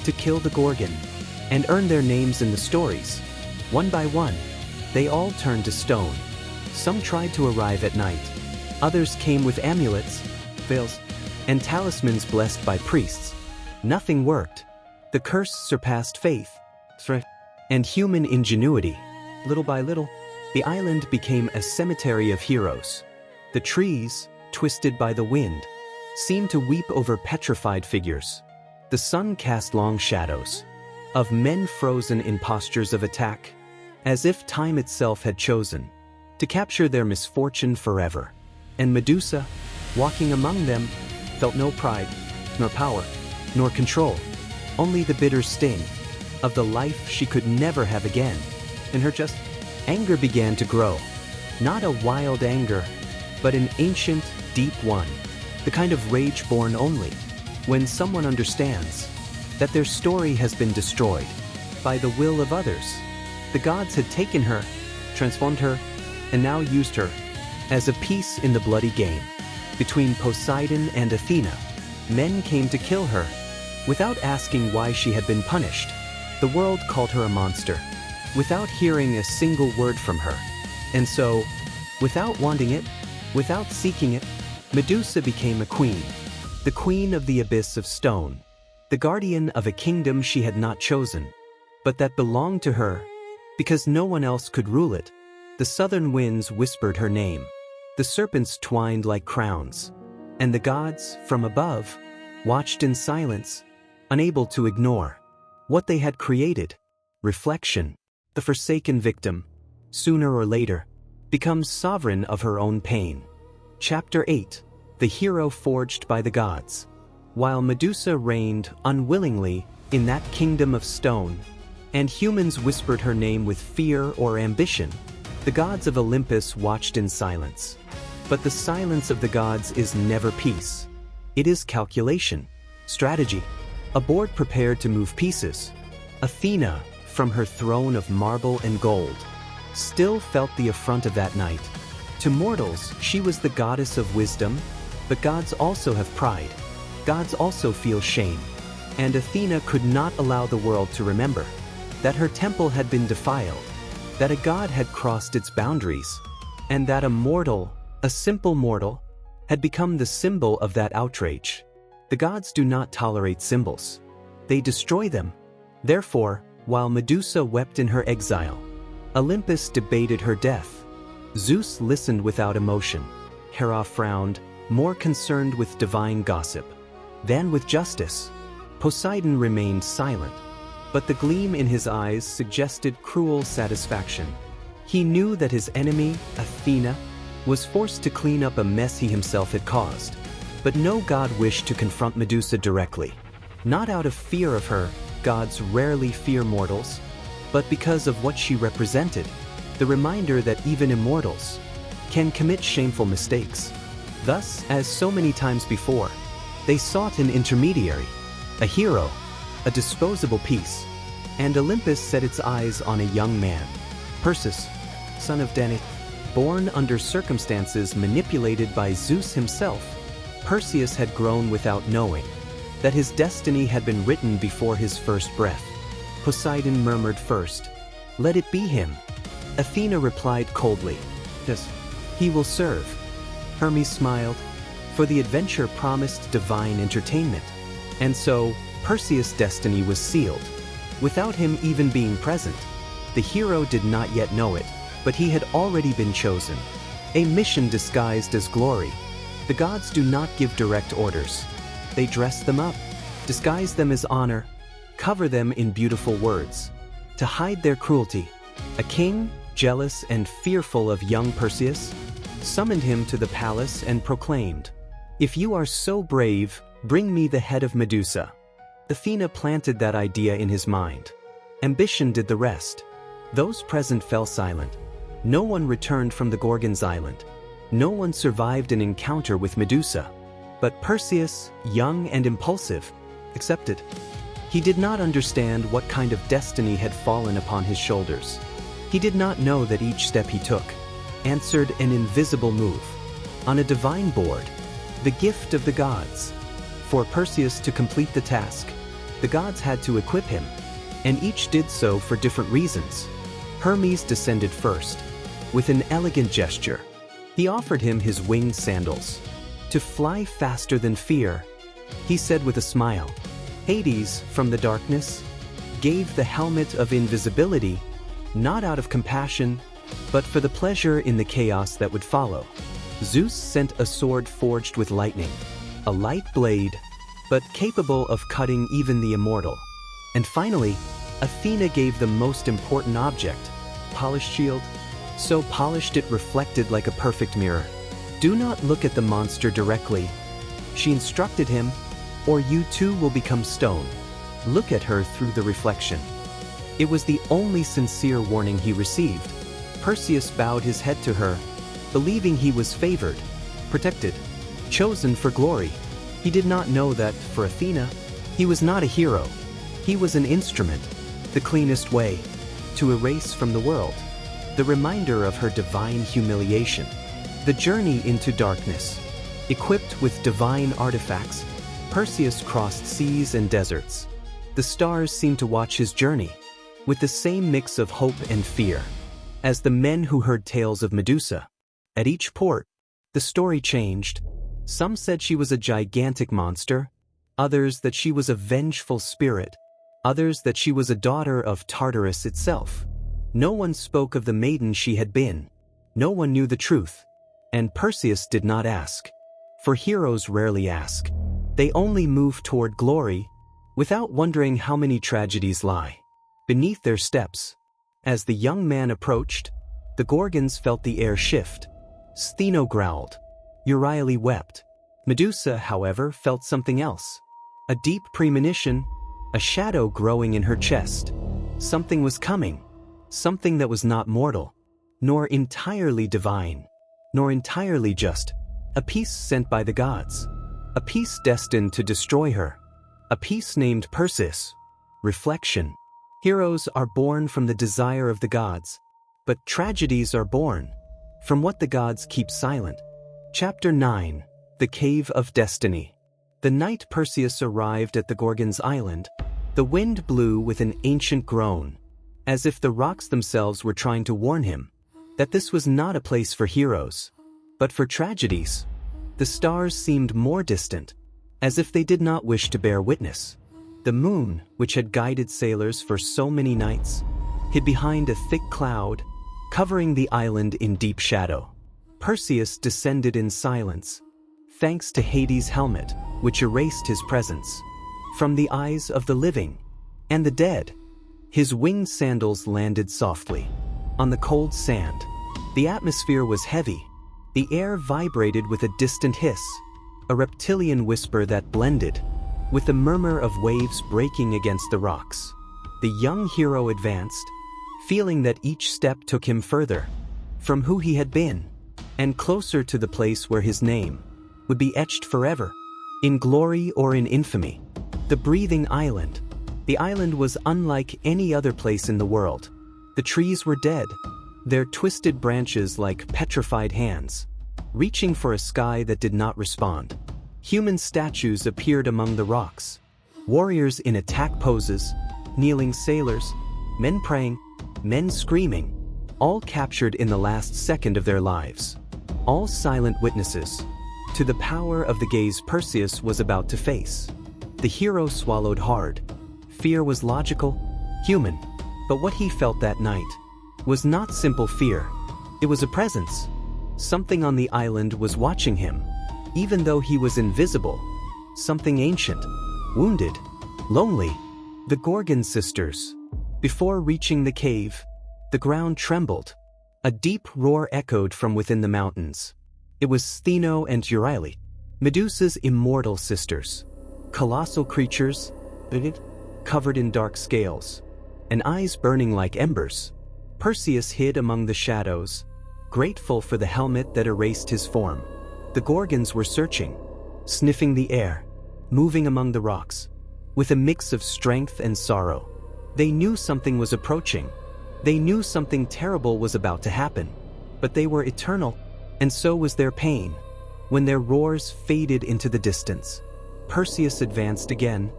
to kill the Gorgon and earn their names in the stories. One by one, they all turned to stone. Some tried to arrive at night. Others came with amulets, veils, and talismans blessed by priests. Nothing worked. The curse surpassed faith, and human ingenuity. Little by little, the island became a cemetery of heroes. The trees, twisted by the wind, seemed to weep over petrified figures. The sun cast long shadows of men frozen in postures of attack, as if time itself had chosen to capture their misfortune forever. And Medusa, walking among them, felt no pride, nor power, nor control. only the bitter sting of the life she could never have again. And her just anger began to grow. Not a wild anger, but an ancient, deep one. The kind of rage born only when someone understands that their story has been destroyed by the will of others. The gods had taken her, transformed her, and now used her as a piece in the bloody game. Between Poseidon and Athena, men came to kill her without asking why she had been punished. The world called her a monster, without hearing a single word from her. And so, without wanting it, without seeking it, Medusa became a queen, the queen of the abyss of stone, the guardian of a kingdom she had not chosen, but that belonged to her because no one else could rule it. The southern winds whispered her name, the serpents twined like crowns, and the gods, from above, watched in silence, unable to ignore what they had created. Reflection. The forsaken victim, sooner or later, becomes sovereign of her own pain. Chapter 8. The hero forged by the gods. While Medusa reigned unwillingly in that kingdom of stone, and humans whispered her name with fear or ambition, the gods of Olympus watched in silence. But the silence of the gods is never peace. It is calculation, strategy, a board prepared to move pieces. Athena, from her throne of marble and gold, still felt the affront of that night. To mortals, she was the goddess of wisdom, but gods also have pride. Gods also feel shame. And Athena could not allow the world to remember that her temple had been defiled, that a god had crossed its boundaries, and that a mortal, a simple mortal, had become the symbol of that outrage. The gods do not tolerate symbols. They destroy them. Therefore, while Medusa wept in her exile, Olympus debated her death. Zeus listened without emotion. Hera frowned, more concerned with divine gossip than with justice. Poseidon remained silent, but the gleam in his eyes suggested cruel satisfaction. He knew that his enemy, Athena, was forced to clean up a mess he himself had caused. But no god wished to confront Medusa directly. Not out of fear of her, gods rarely fear mortals, but because of what she represented, the reminder that even immortals can commit shameful mistakes. Thus, as so many times before, they sought an intermediary, a hero, a disposable piece, and Olympus set its eyes on a young man, Perseus, son of Danae. Born under circumstances manipulated by Zeus himself, Perseus had grown without knowing that his destiny had been written before his first breath. Poseidon murmured first, "Let it be him." Athena replied coldly, "Yes, he will serve." Hermes smiled, for the adventure promised divine entertainment. And so, Perseus' destiny was sealed, without him even being present. The hero did not yet know it, but he had already been chosen. A mission disguised as glory. The gods do not give direct orders. They dress them up, disguise them as honor, cover them in beautiful words. To hide their cruelty, a king, jealous and fearful of young Perseus, summoned him to the palace and proclaimed, "If you are so brave, bring me the head of Medusa." Athena planted that idea in his mind. Ambition did the rest. Those present fell silent. No one returned from the Gorgons island. No one survived an encounter with Medusa. But Perseus, young and impulsive, accepted. He did not understand what kind of destiny had fallen upon his shoulders. He did not know that each step he took answered an invisible move on a divine board, the gift of the gods. For Perseus to complete the task, the gods had to equip him, and each did so for different reasons. Hermes descended first. With an elegant gesture, he offered him his winged sandals. To fly faster than fear, he said with a smile. Hades, from the darkness, gave the helmet of invisibility, not out of compassion, but for the pleasure in the chaos that would follow. Zeus sent a sword forged with lightning, a light blade, but capable of cutting even the immortal. And finally, Athena gave the most important object, polished shield, so polished it reflected like a perfect mirror. "Do not look at the monster directly," she instructed him, "or you too will become stone." Look at her through the reflection. It was the only sincere warning he received. Perseus bowed his head to her, believing he was favored, protected, chosen for glory. He did not know that, for Athena, he was not a hero. He was an instrument, the cleanest way, to erase from the world the reminder of her divine humiliation. The journey into darkness. Equipped with divine artifacts, Perseus crossed seas and deserts. The stars seemed to watch his journey, with the same mix of hope and fear, as the men who heard tales of Medusa. At each port, the story changed. Some said she was a gigantic monster, others that she was a vengeful spirit, others that she was a daughter of Tartarus itself. No one spoke of the maiden she had been. No one knew the truth. And Perseus did not ask. For heroes rarely ask. They only move toward glory, without wondering how many tragedies lie beneath their steps. As the young man approached, the Gorgons felt the air shift. Stheno growled. Euryale wept. Medusa, however, felt something else. A deep premonition, a shadow growing in her chest. Something was coming. Something that was not mortal, nor entirely divine, nor entirely just. A peace sent by the gods. A peace destined to destroy her. A peace named Perseus. Reflection. Heroes are born from the desire of the gods, but tragedies are born from what the gods keep silent. Chapter 9. The Cave of Destiny. The night Perseus arrived at the Gorgons' island, the wind blew with an ancient groan, as if the rocks themselves were trying to warn him that this was not a place for heroes, but for tragedies. The stars seemed more distant, as if they did not wish to bear witness. The moon, which had guided sailors for so many nights, hid behind a thick cloud, covering the island in deep shadow. Perseus descended in silence, thanks to Hades' helmet, which erased his presence from the eyes of the living and the dead. His winged sandals landed softly on the cold sand. The atmosphere was heavy. The air vibrated with a distant hiss, a reptilian whisper that blended with the murmur of waves breaking against the rocks. The young hero advanced, feeling that each step took him further from who he had been, and closer to the place where his name would be etched forever, in glory or in infamy. The breathing island. The island was unlike any other place in the world. The trees were dead, their twisted branches like petrified hands, reaching for a sky that did not respond. Human statues appeared among the rocks. Warriors in attack poses, kneeling sailors, men praying, men screaming, all captured in the last second of their lives. All silent witnesses to the power of the gaze Perseus was about to face. The hero swallowed hard. Fear was logical, human, but what he felt that night was not simple fear. It was a presence. Something on the island was watching him, even though he was invisible. Something ancient, wounded, lonely. The Gorgon sisters. Before reaching the cave, the ground trembled. A deep roar echoed from within the mountains. It was Stheno and Euryale, Medusa's immortal sisters. Colossal creatures, covered in dark scales, and eyes burning like embers. Perseus hid among the shadows, grateful for the helmet that erased his form. The Gorgons were searching, sniffing the air, moving among the rocks, with a mix of strength and sorrow. They knew something was approaching. They knew something terrible was about to happen. But they were eternal, and so was their pain. When their roars faded into the distance, Perseus advanced again,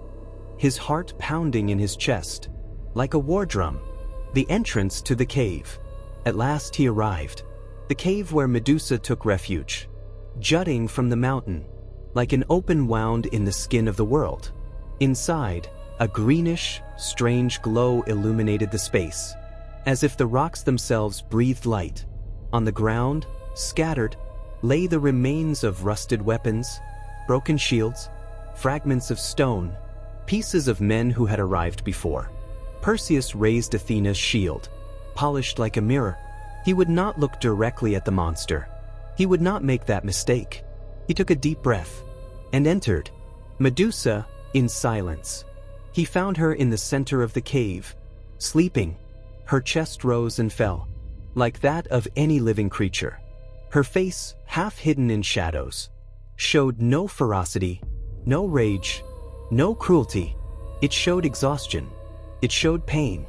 his heart pounding in his chest, like a war drum. The entrance to the cave. At last he arrived. The cave where Medusa took refuge, jutting from the mountain, like an open wound in the skin of the world. Inside, a greenish, strange glow illuminated the space, as if the rocks themselves breathed light. On the ground, scattered, lay the remains of rusted weapons, broken shields, fragments of stone, pieces of men who had arrived before. Perseus raised Athena's shield, polished like a mirror. He would not look directly at the monster. He would not make that mistake. He took a deep breath and entered. Medusa, in silence, He found her in the center of the cave, sleeping. Her chest rose and fell, like that of any living creature. Her face, half hidden in shadows, showed no ferocity, no rage, no cruelty. It showed exhaustion. It showed pain.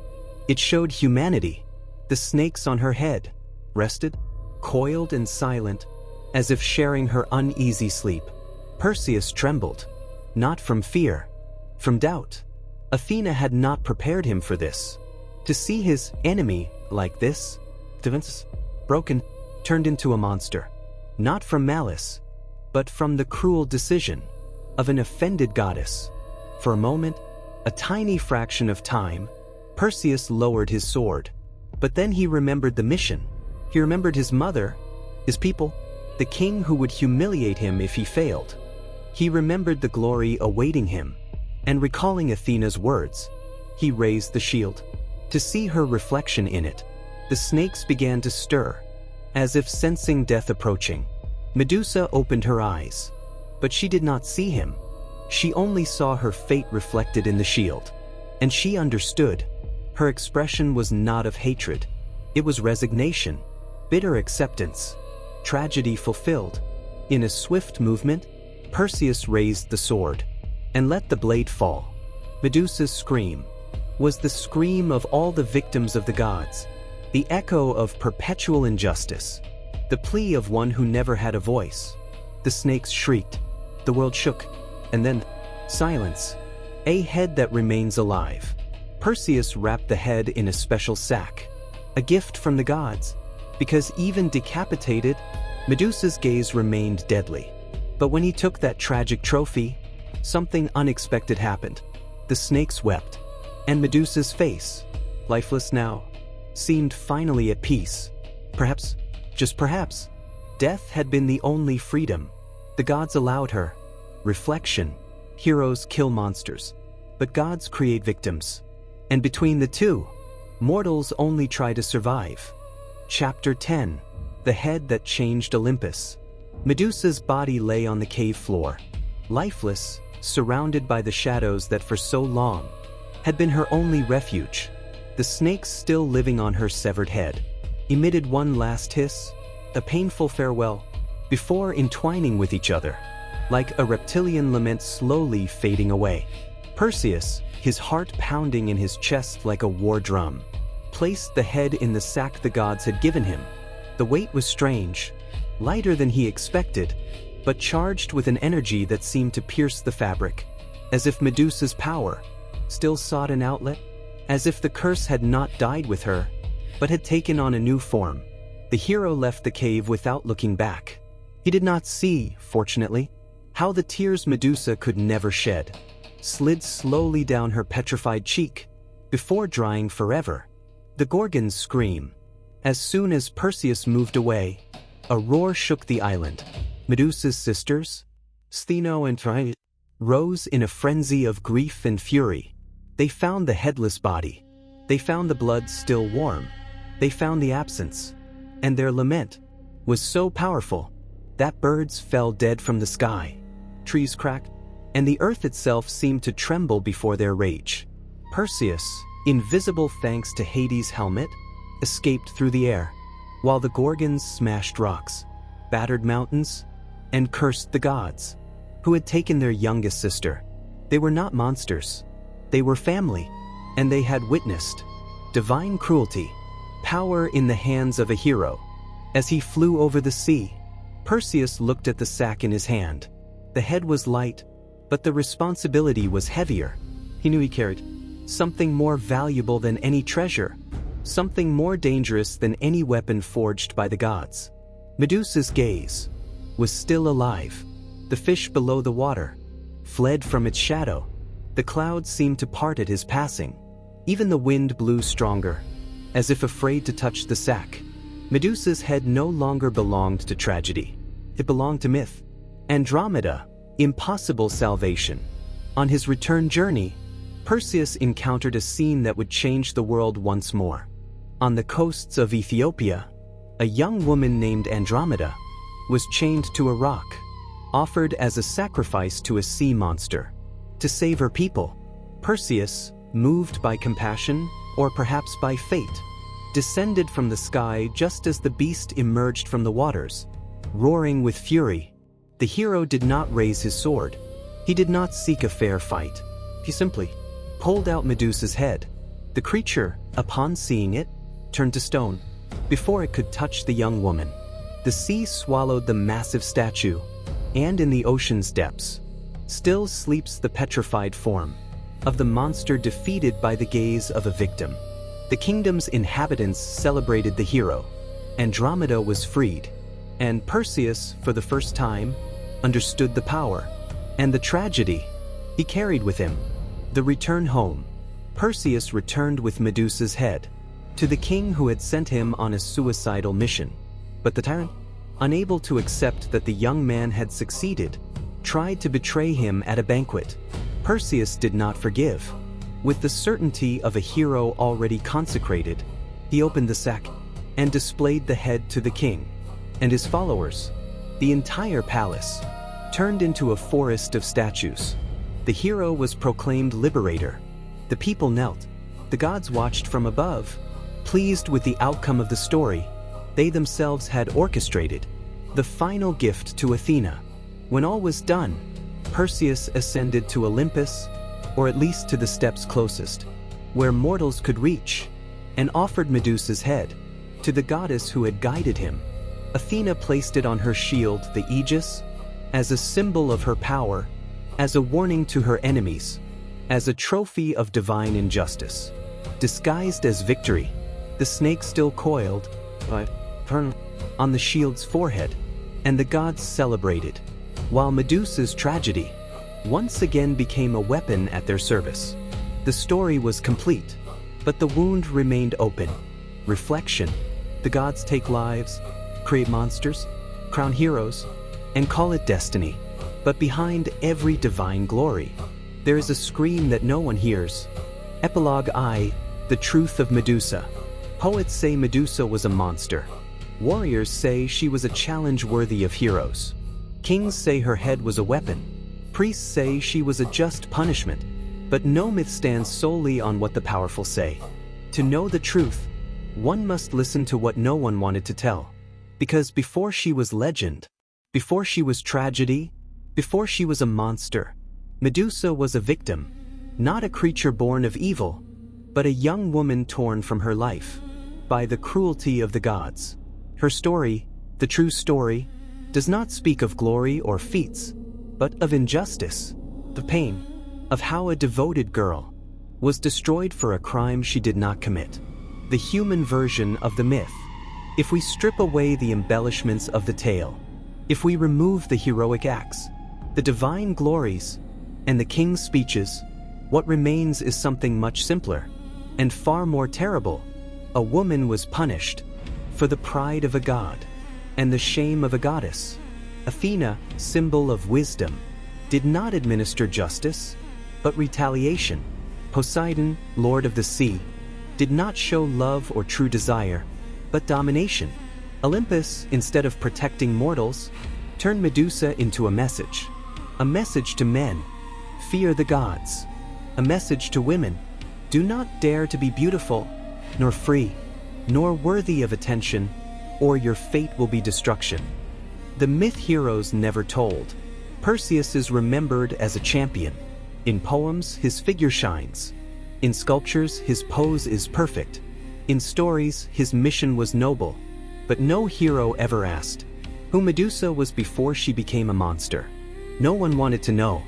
It showed humanity. The snakes on her head rested, coiled and silent, as if sharing her uneasy sleep. Perseus trembled, not from fear, from doubt. Athena had not prepared him for this. To see his enemy like this, defense broken, turned into a monster, not from malice, but from the cruel decision of an offended goddess. For a moment, a tiny fraction of time, Perseus lowered his sword. But then he remembered the mission. He remembered his mother, his people, the king who would humiliate him if he failed. He remembered the glory awaiting him, and recalling Athena's words, he raised the shield. To see her reflection in it, the snakes began to stir, as if sensing death approaching. Medusa opened her eyes, but she did not see him. She only saw her fate reflected in the shield, and she understood. Her expression was not of hatred. It was resignation, bitter acceptance, tragedy fulfilled. In a swift movement, Perseus raised the sword and let the blade fall. Medusa's scream was the scream of all the victims of the gods, the echo of perpetual injustice, the plea of one who never had a voice. The snakes shrieked, the world shook, and then silence. A head that remains alive. Perseus wrapped the head in a special sack, a gift from the gods, because even decapitated, Medusa's gaze remained deadly. But when he took that tragic trophy, something unexpected happened. The snakes wept, and Medusa's face, lifeless now, seemed finally at peace. Perhaps, just perhaps, death had been the only freedom the gods allowed her. Reflection. Heroes kill monsters, but gods create victims. And between the two, mortals only try to survive. Chapter 10. The Head That Changed Olympus. Medusa's body lay on the cave floor, lifeless, surrounded by the shadows that for so long had been her only refuge. The snakes still living on her severed head emitted one last hiss, a painful farewell, before entwining with each other, like a reptilian lament slowly fading away. Perseus, his heart pounding in his chest like a war drum, placed the head in the sack the gods had given him. The weight was strange, lighter than he expected, but charged with an energy that seemed to pierce the fabric, as if Medusa's power still sought an outlet, as if the curse had not died with her, but had taken on a new form. The hero left the cave without looking back. He did not see, fortunately, how the tears Medusa could never shed slid slowly down her petrified cheek, before drying forever. The Gorgons scream. As soon as Perseus moved away, a roar shook the island. Medusa's sisters, Stheno and Tri, rose in a frenzy of grief and fury. They found the headless body. They found the blood still warm. They found the absence. And their lament was so powerful that birds fell dead from the sky, trees cracked, and the earth itself seemed to tremble before their rage. Perseus, invisible thanks to Hades' helmet, escaped through the air, while the Gorgons smashed rocks, battered mountains, and cursed the gods, who had taken their youngest sister. They were not monsters. They were family, and they had witnessed divine cruelty, power in the hands of a hero. As he flew over the sea, Perseus looked at the sack in his hand. The head was light, but the responsibility was heavier. He knew he carried something more valuable than any treasure, something more dangerous than any weapon forged by the gods. Medusa's gaze was still alive. The fish below the water fled from its shadow. The clouds seemed to part at his passing. Even the wind blew stronger, as if afraid to touch the sack. Medusa's head no longer belonged to tragedy. It belonged to myth. Andromeda, impossible salvation. On his return journey, Perseus encountered a scene that would change the world once more. On the coasts of Ethiopia, a young woman named Andromeda was chained to a rock, offered as a sacrifice to a sea monster. To save her people, Perseus, moved by compassion, or perhaps by fate, descended from the sky just as the beast emerged from the waters, roaring with fury. The hero did not raise his sword. He did not seek a fair fight. He simply pulled out Medusa's head. The creature, upon seeing it, turned to stone before it could touch the young woman. The sea swallowed the massive statue, and in the ocean's depths still sleeps the petrified form of the monster defeated by the gaze of a victim. The kingdom's inhabitants celebrated the hero. Andromeda was freed, and Perseus, for the first time, understood the power and the tragedy he carried with him. The return home. Perseus returned with Medusa's head to the king who had sent him on a suicidal mission. But the tyrant, unable to accept that the young man had succeeded, tried to betray him at a banquet. Perseus did not forgive. With the certainty of a hero already consecrated, he opened the sack and displayed the head to the king and his followers. The entire palace turned into a forest of statues. The hero was proclaimed liberator. The people knelt. The gods watched from above, pleased with the outcome of the story they themselves had orchestrated. The final gift to Athena. When all was done, Perseus ascended to Olympus, or at least to the steps closest, where mortals could reach, and offered Medusa's head to the goddess who had guided him. Athena placed it on her shield, the aegis, as a symbol of her power, as a warning to her enemies, as a trophy of divine injustice. Disguised as victory, the snake still coiled, but on the shield's forehead, and the gods celebrated, while Medusa's tragedy once again became a weapon at their service. The story was complete, but the wound remained open. Reflection. The gods take lives, create monsters, crown heroes, and call it destiny. But behind every divine glory, there is a scream that no one hears. Epilogue I. The truth of Medusa. Poets say Medusa was a monster. Warriors say she was a challenge worthy of heroes. Kings say her head was a weapon. Priests say she was a just punishment. But no myth stands solely on what the powerful say. To know the truth, one must listen to what no one wanted to tell. Because before she was legend, before she was tragedy, before she was a monster, Medusa was a victim, not a creature born of evil, but a young woman torn from her life by the cruelty of the gods. Her story, the true story, does not speak of glory or feats, but of injustice, the pain of how a devoted girl was destroyed for a crime she did not commit. The human version of the myth. If we strip away the embellishments of the tale, if we remove the heroic acts, the divine glories, and the king's speeches, what remains is something much simpler and far more terrible. A woman was punished for the pride of a god and the shame of a goddess. Athena, symbol of wisdom, did not administer justice, but retaliation. Poseidon, lord of the sea, did not show love or true desire, but domination. Olympus, instead of protecting mortals, turned Medusa into a message to men, fear the gods. A message to women, do not dare to be beautiful, nor free, nor worthy of attention, or your fate will be destruction. The myth heroes never told. Perseus is remembered as a champion. In poems, his figure shines. In sculptures, his pose is perfect. In stories, his mission was noble. But no hero ever asked who Medusa was before she became a monster. No one wanted to know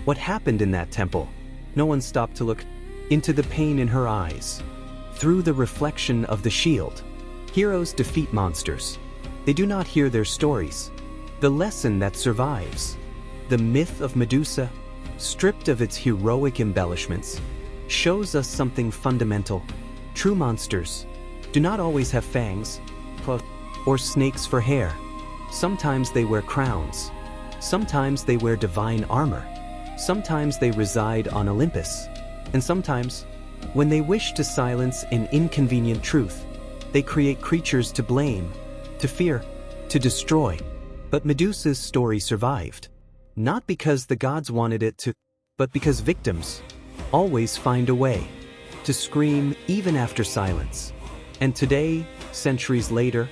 what happened in that temple. No one stopped to look into the pain in her eyes. Through the reflection of the shield, heroes defeat monsters. They do not hear their stories. The lesson that survives. The myth of Medusa, stripped of its heroic embellishments, shows us something fundamental. True monsters do not always have fangs or snakes for hair. Sometimes they wear crowns. Sometimes they wear divine armor. Sometimes they reside on Olympus. And sometimes, when they wish to silence an inconvenient truth, they create creatures to blame, to fear, to destroy. But Medusa's story survived. Not because the gods wanted it to, but because victims always find a way, to scream even after silence. And today, centuries later,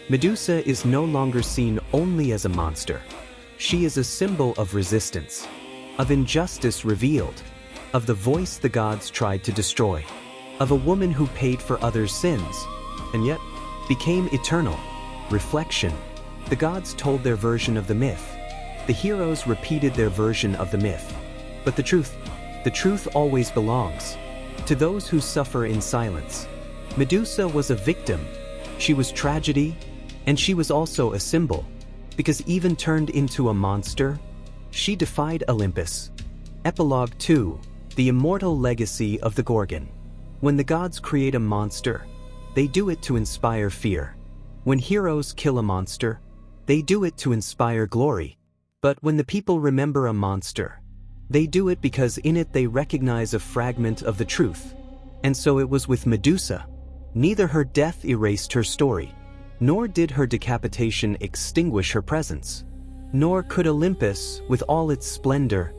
Medusa is no longer seen only as a monster. She is a symbol of resistance, of injustice revealed, of the voice the gods tried to destroy, of a woman who paid for others' sins, and yet became eternal. Reflection. The gods told their version of the myth. The heroes repeated their version of the myth. But the truth always belongs to those who suffer in silence. Medusa was a victim. She was tragedy, and she was also a symbol, because even turned into a monster, she defied Olympus. Epilogue 2. The immortal legacy of the Gorgon. When the gods create a monster, they do it to inspire fear. When heroes kill a monster, they do it to inspire glory. But when the people remember a monster, they do it because in it they recognize a fragment of the truth. And so it was with Medusa. Neither her death erased her story, nor did her decapitation extinguish her presence. Nor could Olympus, with all its splendor,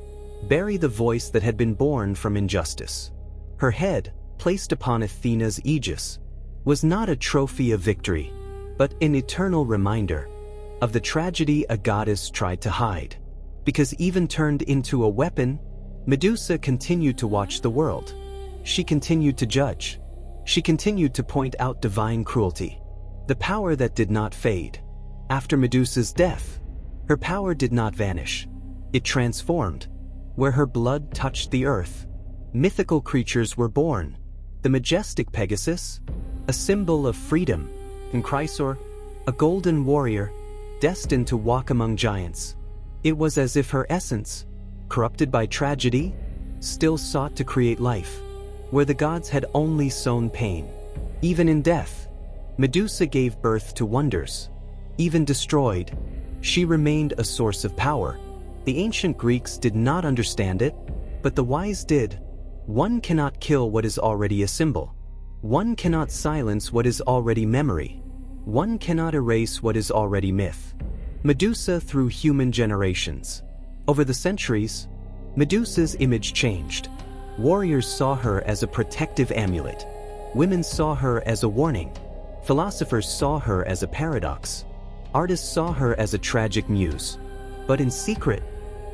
bury the voice that had been born from injustice. Her head, placed upon Athena's aegis, was not a trophy of victory, but an eternal reminder of the tragedy a goddess tried to hide. Because even turned into a weapon, Medusa continued to watch the world. She continued to judge. She continued to point out divine cruelty, the power that did not fade. After Medusa's death, her power did not vanish. It transformed. Where her blood touched the earth, mythical creatures were born. The majestic Pegasus, a symbol of freedom, and Chrysor, a golden warrior, destined to walk among giants. It was as if her essence, corrupted by tragedy, still sought to create life, where the gods had only sown pain. Even in death, Medusa gave birth to wonders. Even destroyed, she remained a source of power. The ancient Greeks did not understand it, but the wise did. One cannot kill what is already a symbol. One cannot silence what is already memory. One cannot erase what is already myth. Medusa through human generations. Over the centuries, Medusa's image changed. Warriors saw her as a protective amulet. Women saw her as a warning. Philosophers saw her as a paradox. Artists saw her as a tragic muse. But in secret,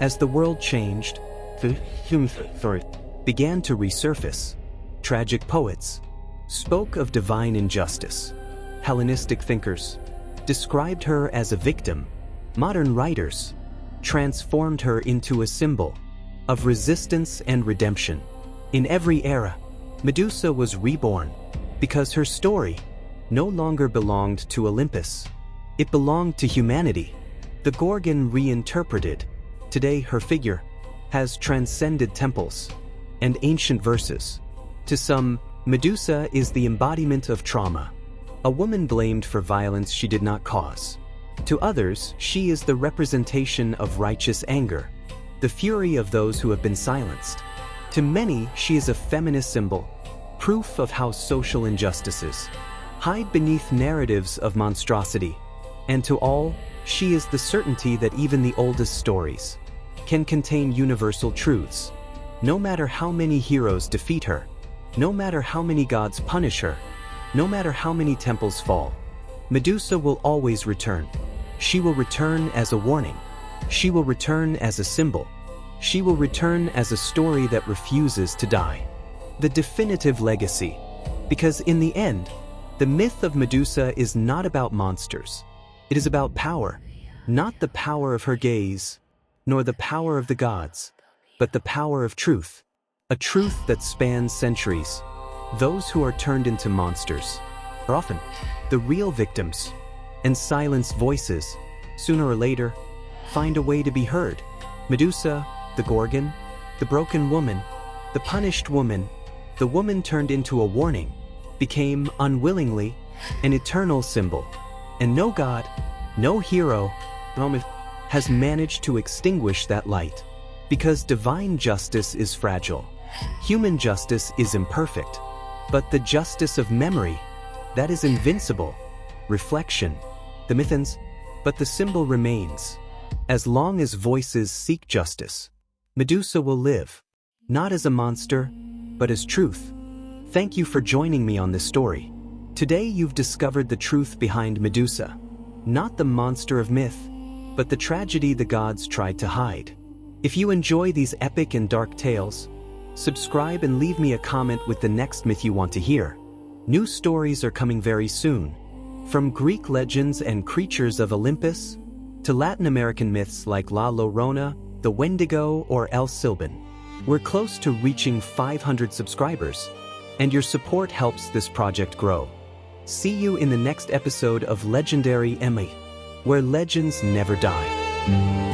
as the world changed, began to resurface. Tragic poets spoke of divine injustice. Hellenistic thinkers described her as a victim. Modern writers transformed her into a symbol of resistance and redemption. In every era, Medusa was reborn because her story no longer belonged to Olympus. It belonged to humanity. The Gorgon reinterpreted. Today her figure has transcended temples and ancient verses. To some, Medusa is the embodiment of trauma, a woman blamed for violence she did not cause. To others, she is the representation of righteous anger, the fury of those who have been silenced. To many, she is a feminist symbol, proof of how social injustices hide beneath narratives of monstrosity. And to all, she is the certainty that even the oldest stories can contain universal truths. No matter how many heroes defeat her, no matter how many gods punish her, no matter how many temples fall, Medusa will always return. She will return as a warning. She will return as a symbol. She will return as a story that refuses to die. The definitive legacy. Because in the end, the myth of Medusa is not about monsters. It is about power. Not the power of her gaze, nor the power of the gods, but the power of truth. A truth that spans centuries. Those who are turned into monsters are often the real victims, and silenced voices, sooner or later, find a way to be heard. Medusa, the Gorgon, the broken woman, the punished woman, the woman turned into a warning, became unwillingly an eternal symbol. And no god, no hero, has managed to extinguish that light. Because divine justice is fragile. Human justice is imperfect. But the justice of memory, that is invincible. Reflection, the mythons, but the symbol remains. As long as voices seek justice, Medusa will live. not as a monster, but as truth. Thank you for joining me on this story. Today you've discovered the truth behind Medusa, not the monster of myth, but the tragedy the gods tried to hide. If you enjoy these epic and dark tales, subscribe and leave me a comment with the next myth you want to hear. New stories are coming very soon, from Greek legends and creatures of Olympus, to Latin American myths like La Llorona, the Wendigo, or El Silban. We're close to reaching 500 subscribers, and your support helps this project grow. See you in the next episode of Legendary Emmy, where legends never die.